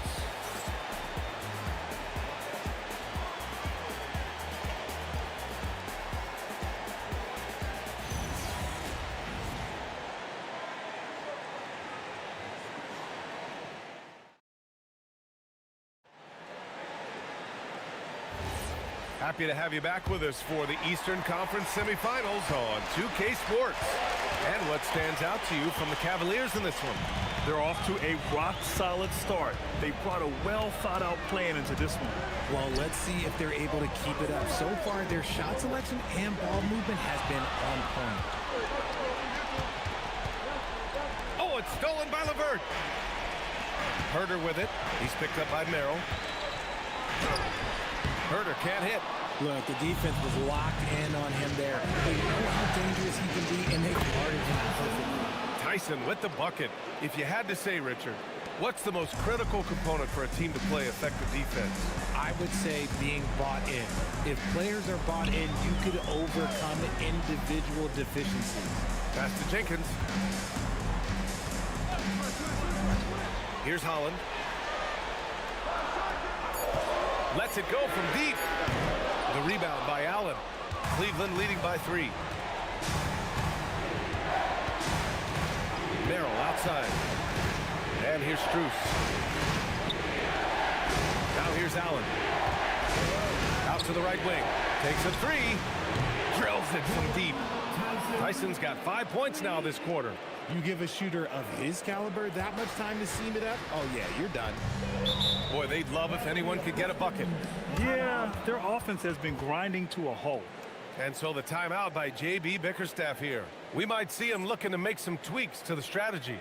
Happy to have you back with us for the Eastern Conference semifinals on 2K Sports. And what stands out to you from the Cavaliers in this one? They're off to a rock-solid start. They brought a well-thought-out plan into this one. Well, let's see if they're able to keep it up. So far, their shot selection and ball movement has been on point. Oh, it's stolen by LeVert. Herter with it. He's picked up by Merrill. Herter can't hit. Look, the defense was locked in on him there. They know how dangerous he can be, and they guarded him perfectly. Tyson with the bucket. If you had to say, Richard, what's the most critical component for a team to play effective defense? I would say being bought in. If players are bought in, you could overcome individual deficiencies. Pass to Jenkins. Here's Holland. Lets it go from deep. The rebound by Allen. Cleveland leading by 3. Merrill outside. And here's Strus. Now here's Allen. Out to the right wing. Takes a 3. Drills it from deep. Tyson's got 5 points now this quarter. You give a shooter of his caliber that much time to seam it up? Oh, yeah, you're done. Boy, they'd love if anyone could get a bucket. Yeah, their offense has been grinding to a halt. And so the timeout by J.B. Bickerstaff here. We might see him looking to make some tweaks to the strategy.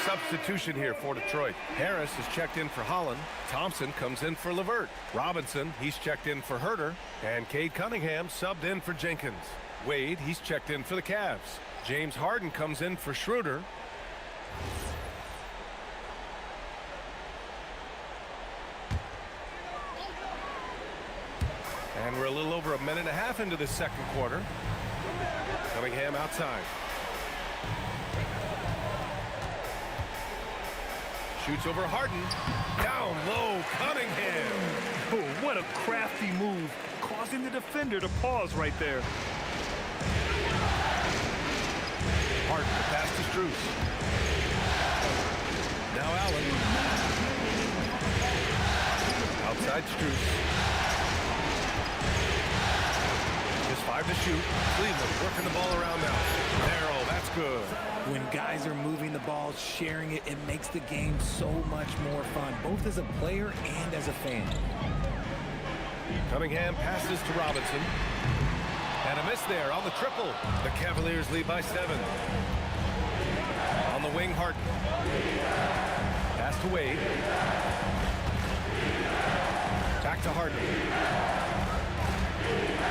substitution here for Detroit. Harris is checked in for Holland. Thompson comes in for LeVert. Robinson, he's checked in for Herter. And Cade Cunningham subbed in for Jenkins. Wade, he's checked in for the Cavs. James Harden comes in for Schroeder. And we're a little over a minute and a half into this second quarter. Cunningham outside. Shoots over Harden. Down low, Cunningham. Oh, what a crafty move, causing the defender to pause right there. Harden, the pass to Strus. Now Allen. Outside Strus. Just 5 to shoot. Cleveland working the ball around now. Merrill, that's good. When guys are moving the ball, sharing it, it makes the game so much more fun, both as a player and as a fan. Cunningham passes to Robinson. And a miss there on the triple. The Cavaliers lead by 7. On the wing, Harden. Pass to Wade. Back to Harden.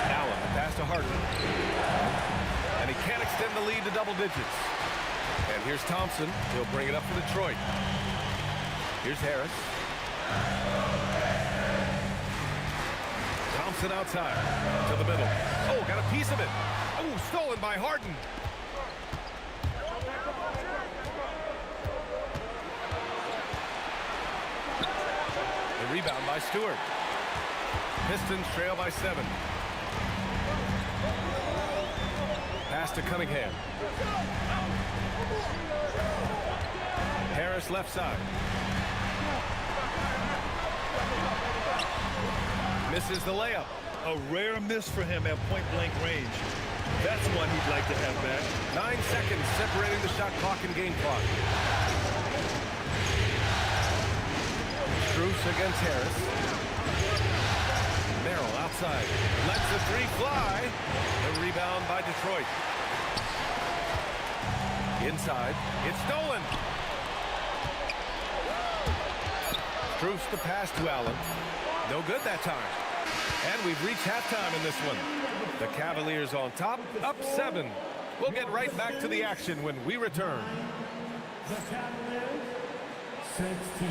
Allen, pass to Harden. And he can't extend the lead to double digits. And here's Thompson. He'll bring it up for Detroit. Here's Harris. Thompson outside to the middle. Oh, got a piece of it. Oh, stolen by Harden. The rebound by Stewart. Pistons trail by 7. Pass to Cunningham. Harris left side. Misses the layup. A rare miss for him at point-blank range. That's one he'd like to have back. 9 seconds separating the shot clock and game clock. Strus against Harris. Merrill outside. Lets the 3 fly. The rebound by Detroit. Inside. It's stolen. Strus the pass to Allen. No good that time. And we've reached halftime in this one. The Cavaliers on top, up 7. We'll get right back to the action when we return. The Cavaliers, 16.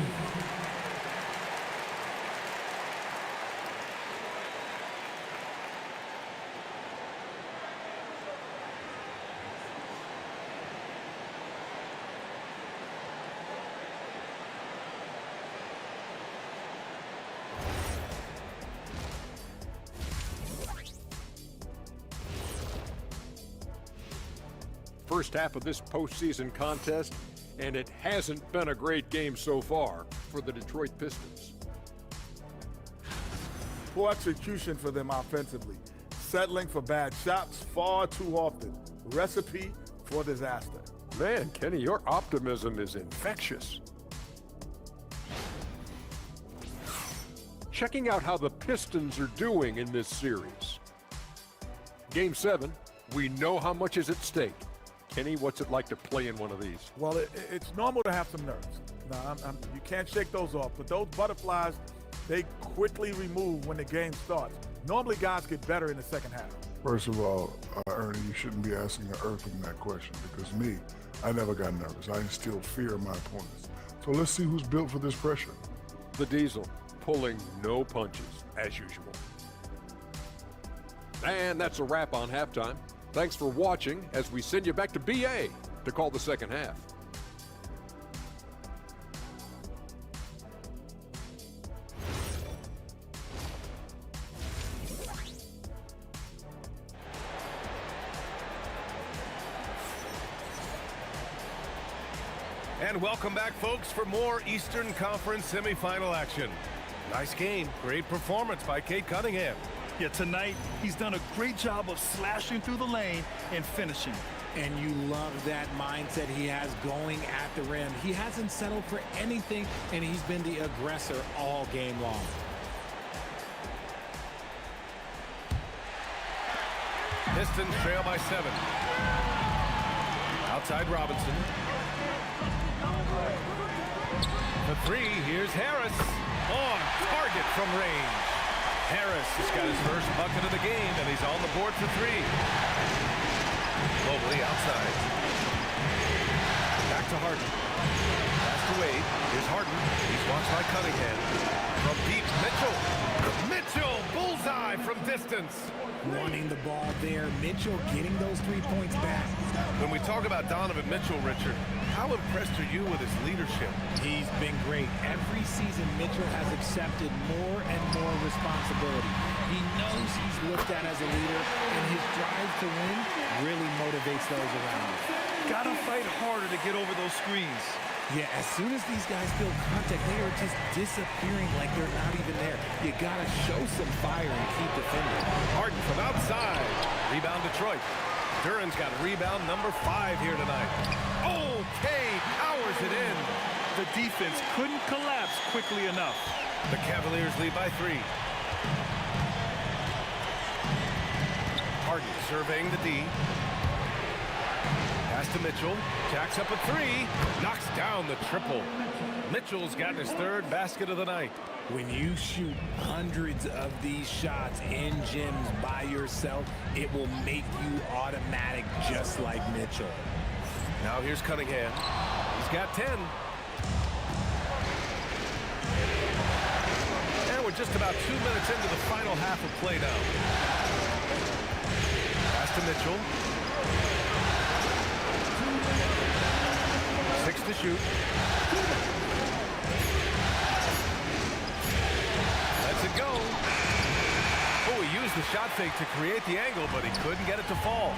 First half of this postseason contest, and it hasn't been a great game so far for the Detroit Pistons. Poor execution for them offensively. Settling for bad shots far too often. Recipe for disaster. Man, Kenny, your optimism is infectious. Checking out how the Pistons are doing in this series. Game 7, we know how much is at stake. Kenny, what's it like to play in one of these? Well, it's normal to have some nerves. Now, you can't shake those off, but those butterflies, they quickly remove when the game starts. Normally, guys get better in the second half. First of all, Ernie, you shouldn't be asking the Earthling that question because me, I never got nervous. I instilled fear in my opponents. So let's see who's built for this pressure. The Diesel, pulling no punches, as usual. And that's a wrap on halftime. Thanks for watching as we send you back to BA to call the second half. And welcome back, folks, for more Eastern Conference semifinal action. Nice game. Great performance by Cade Cunningham. Yeah, tonight, he's done a great job of slashing through the lane and finishing. And you love that mindset he has going at the rim. He hasn't settled for anything, and he's been the aggressor all game long. Pistons trail by 7. Outside Robinson. For three, here's Harris. On target from range. Harris has got his first bucket of the game, and he's on the board for three. Mobley outside. Back to Harden. Pass to Wade. Here's Harden. He's watched by Cunningham. From deep, Mitchell. Mitchell, bullseye from distance. Wanting the ball there. Mitchell getting those 3 points back. When we talk about Donovan Mitchell, Richard, how impressed are you with his leadership? He's been great. Every season, Mitchell has accepted more and more responsibility. He knows he's looked at as a leader, and his drive to win really motivates those around him. Gotta fight harder to get over those screens. Yeah, as soon as these guys feel contact, they are just disappearing like they're not even there. You gotta show some fire and keep defending. Harden from outside. Rebound Detroit. Duran's got rebound number 5 here tonight. Okay, powers it in. The defense couldn't collapse quickly enough. The Cavaliers lead by 3. Harden surveying the D. Pass to Mitchell. Jacks up a 3. Knocks down the triple. Mitchell's gotten his 3rd basket of the night. When you shoot hundreds of these shots in gyms by yourself, it will make you automatic just like Mitchell. Now here's Cunningham. He's got 10. And we're just about 2 minutes into the final half of play now. Pass to Mitchell. 6 to shoot. Lets it go. Oh, he used the shot fake to create the angle, but he couldn't get it to fall.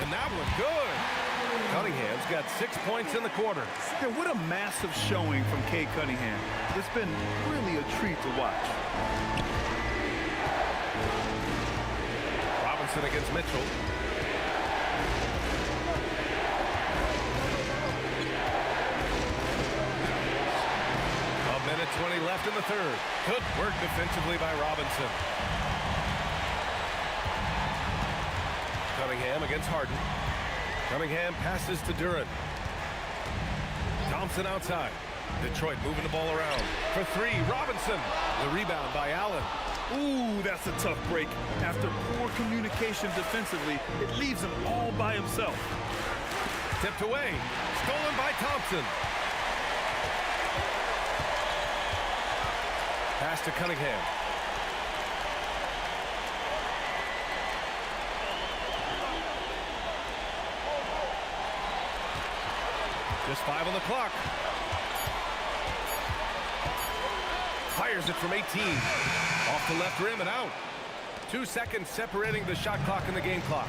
And that one good. Cunningham's got 6 points in the quarter. Yeah, what a massive showing from Cade Cunningham. It's been really a treat to watch. Robinson against Mitchell. A minute 20 left in the 3rd. Good work defensively by Robinson. Cunningham against Harden. Cunningham passes to Duran. Thompson outside. Detroit moving the ball around. For 3, Robinson. The rebound by Allen. Ooh, that's a tough break. After poor communication defensively, it leaves him all by himself. Tipped away. Stolen by Thompson. Pass to Cunningham. Just 5 on the clock. Fires it from 18. Off the left rim and out. 2 seconds separating the shot clock and the game clock.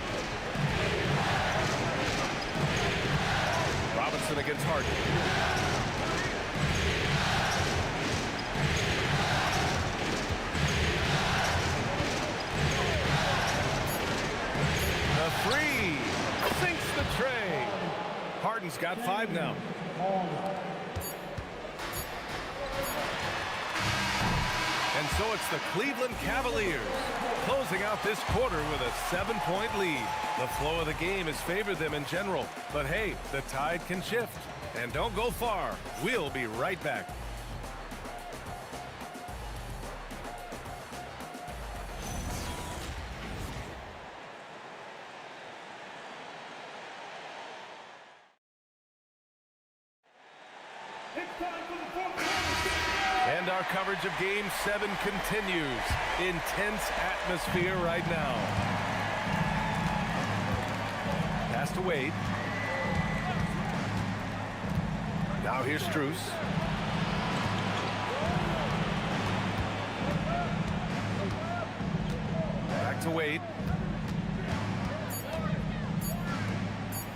Robinson against Harden. The 3 sinks the tray. Harden's got 5 now. And so it's the Cleveland Cavaliers closing out this quarter with a 7-point lead. The flow of the game has favored them in general, but hey, the tide can shift. And don't go far. We'll be right back. And our coverage of Game 7 continues. Intense atmosphere right now. Pass to Wade. Now here's Strus. Back to Wade.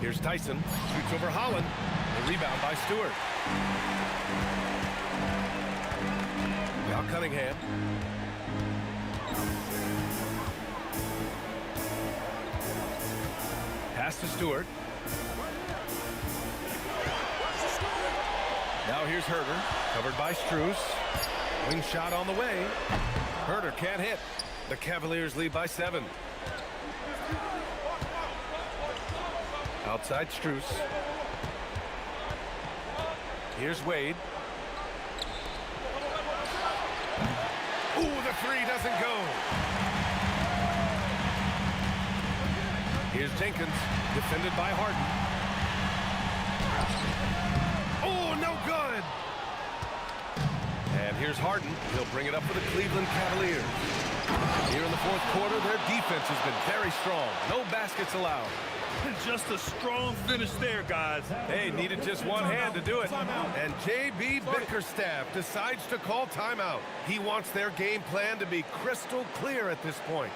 Here's Tyson. Shoots over Holland. The rebound by Stewart. Now Cunningham. Pass to Stewart. Now here's Herter, covered by Strus. Wing shot on the way. Herter can't hit. The Cavaliers lead by 7. Outside Strus. Here's Wade. Ooh, the three doesn't go. Here's Jenkins, defended by Harden. Oh, no good. And here's Harden. He'll bring it up for the Cleveland Cavaliers. Here in the fourth quarter, their defense has been very strong. No baskets allowed. Just a strong finish there, guys. They needed just one hand to do it. And J.B. Bickerstaff decides to call timeout. He wants their game plan to be crystal clear at this point.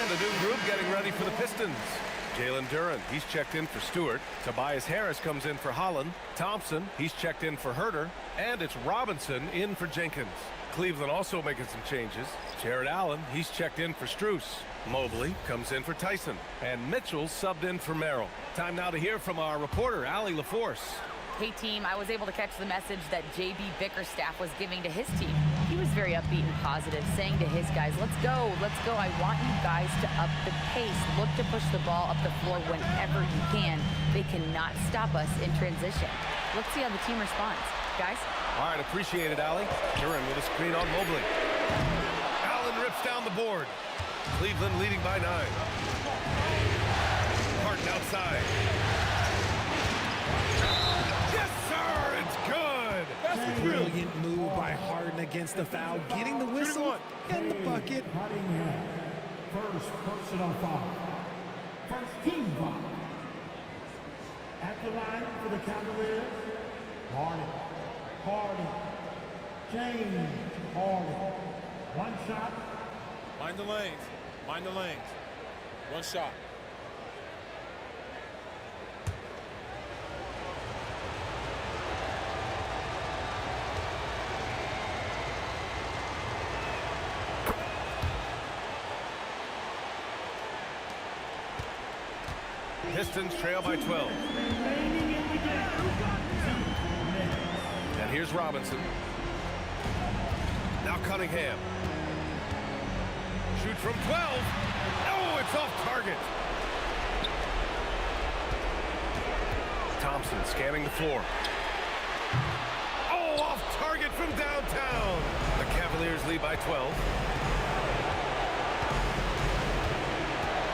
The new group getting ready for the Pistons. Jalen Duren, he's checked in for Stewart. Tobias Harris comes in for Holland. Thompson, he's checked in for Herter. And it's Robinson in for Jenkins. Cleveland also making some changes. Jared Allen, he's checked in for Strus. Mobley comes in for Tyson. And Mitchell subbed in for Merrill. Time now to hear from our reporter, Allie LaForce. Hey team, I was able to catch the message that J.B. Bickerstaff was giving to his team. He was very upbeat and positive, saying to his guys, let's go. I want you guys to up the pace. Look to push the ball up the floor whenever you can. They cannot stop us in transition. Let's see how the team responds. Guys? All right, appreciate it, Allie. Duren with a screen on Mobley. Allen rips down the board. Cleveland leading by 9. Harden outside. Brilliant move by Harden against the foul, getting the whistle and the bucket. Cunningham, first personal foul. First team foul. At the line for the Cavaliers, Harden, James Harden. One shot. Mind the lanes. One shot. Pistons trail by 12. And here's Robinson. Now Cunningham. Shoot from 12. Oh, it's off target. Thompson scanning the floor. Oh, off target from downtown. The Cavaliers lead by 12.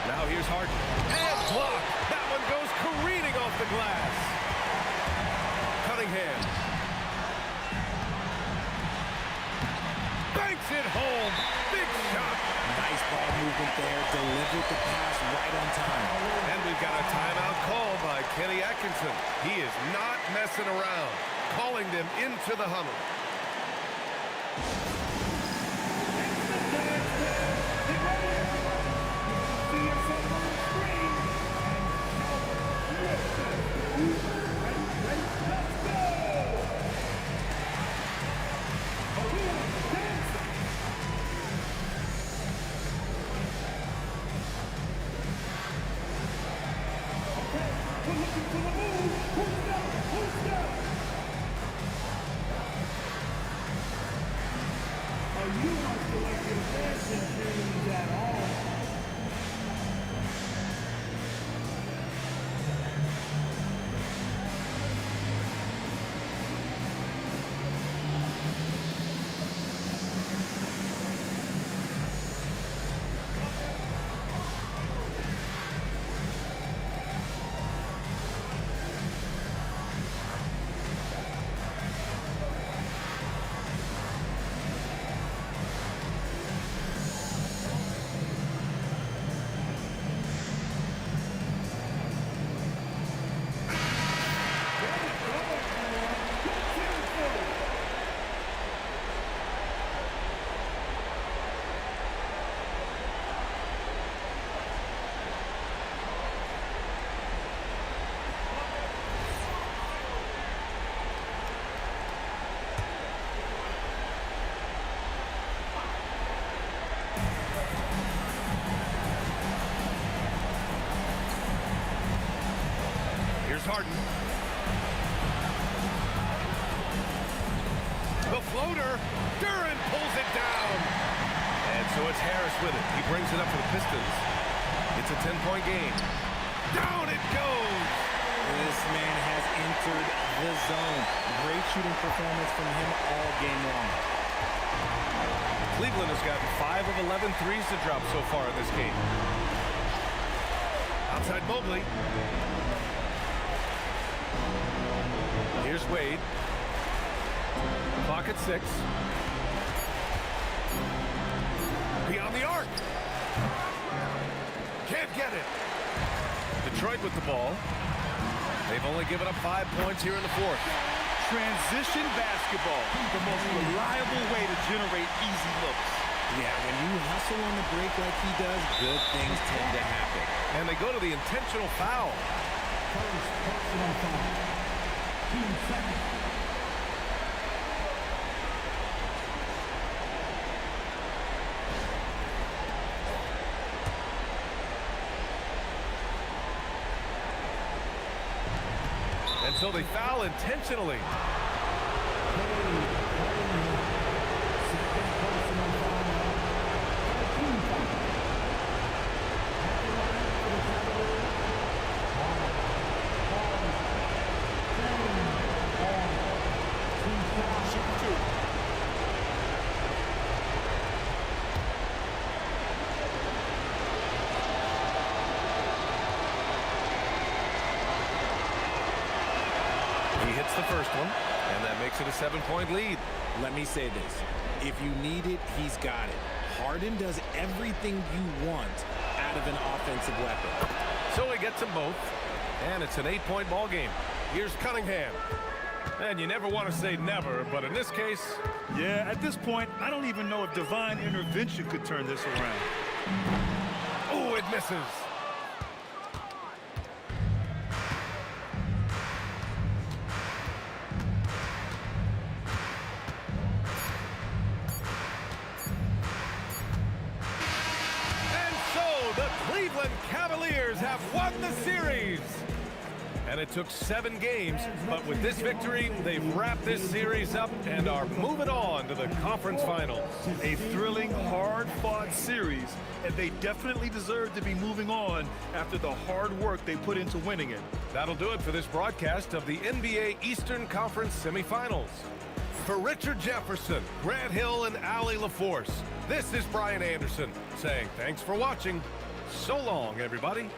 Now here's Harden. And block. That one goes careening off the glass. Cunningham. Banks it home. Big shot. Nice ball movement there. Delivered the pass right on time. And we've got a timeout call by Kenny Atkinson. He is not messing around. Calling them into the huddle. Harden. The floater. Duran pulls it down. And so it's Harris with it. He brings it up for the Pistons. It's a 10-point game. Down it goes. This man has entered the zone. Great shooting performance from him all game long. Cleveland has gotten 5 of 11 threes to drop so far in this game. Outside Mobley. Here's Wade. Clock at 6. Beyond the arc. Can't get it. Detroit with the ball. They've only given up 5 points here in the fourth. Transition basketball, the most reliable way to generate easy looks. Yeah, when you hustle on the break like he does, good things tend to happen. And they go to the intentional foul. First personal foul. Team second. And so they foul intentionally. He hits the first one, and that makes it a 7-point lead. Let me say this. If you need it, he's got it. Harden does everything you want out of an offensive weapon. So he gets them both, and it's an 8-point ball game. Here's Cunningham. And you never want to say never, but in this case... Yeah, at this point, I don't even know if divine intervention could turn this around. Oh, it misses. The Cleveland Cavaliers have won the series. And it took 7 games, but with this victory, they've wrapped this series up and are moving on to the conference finals. A thrilling, hard-fought series, and they definitely deserve to be moving on after the hard work they put into winning it. That'll do it for this broadcast of the NBA Eastern Conference semifinals. For Richard Jefferson, Grant Hill, and Allie LaForce, this is Brian Anderson saying thanks for watching. So long, everybody.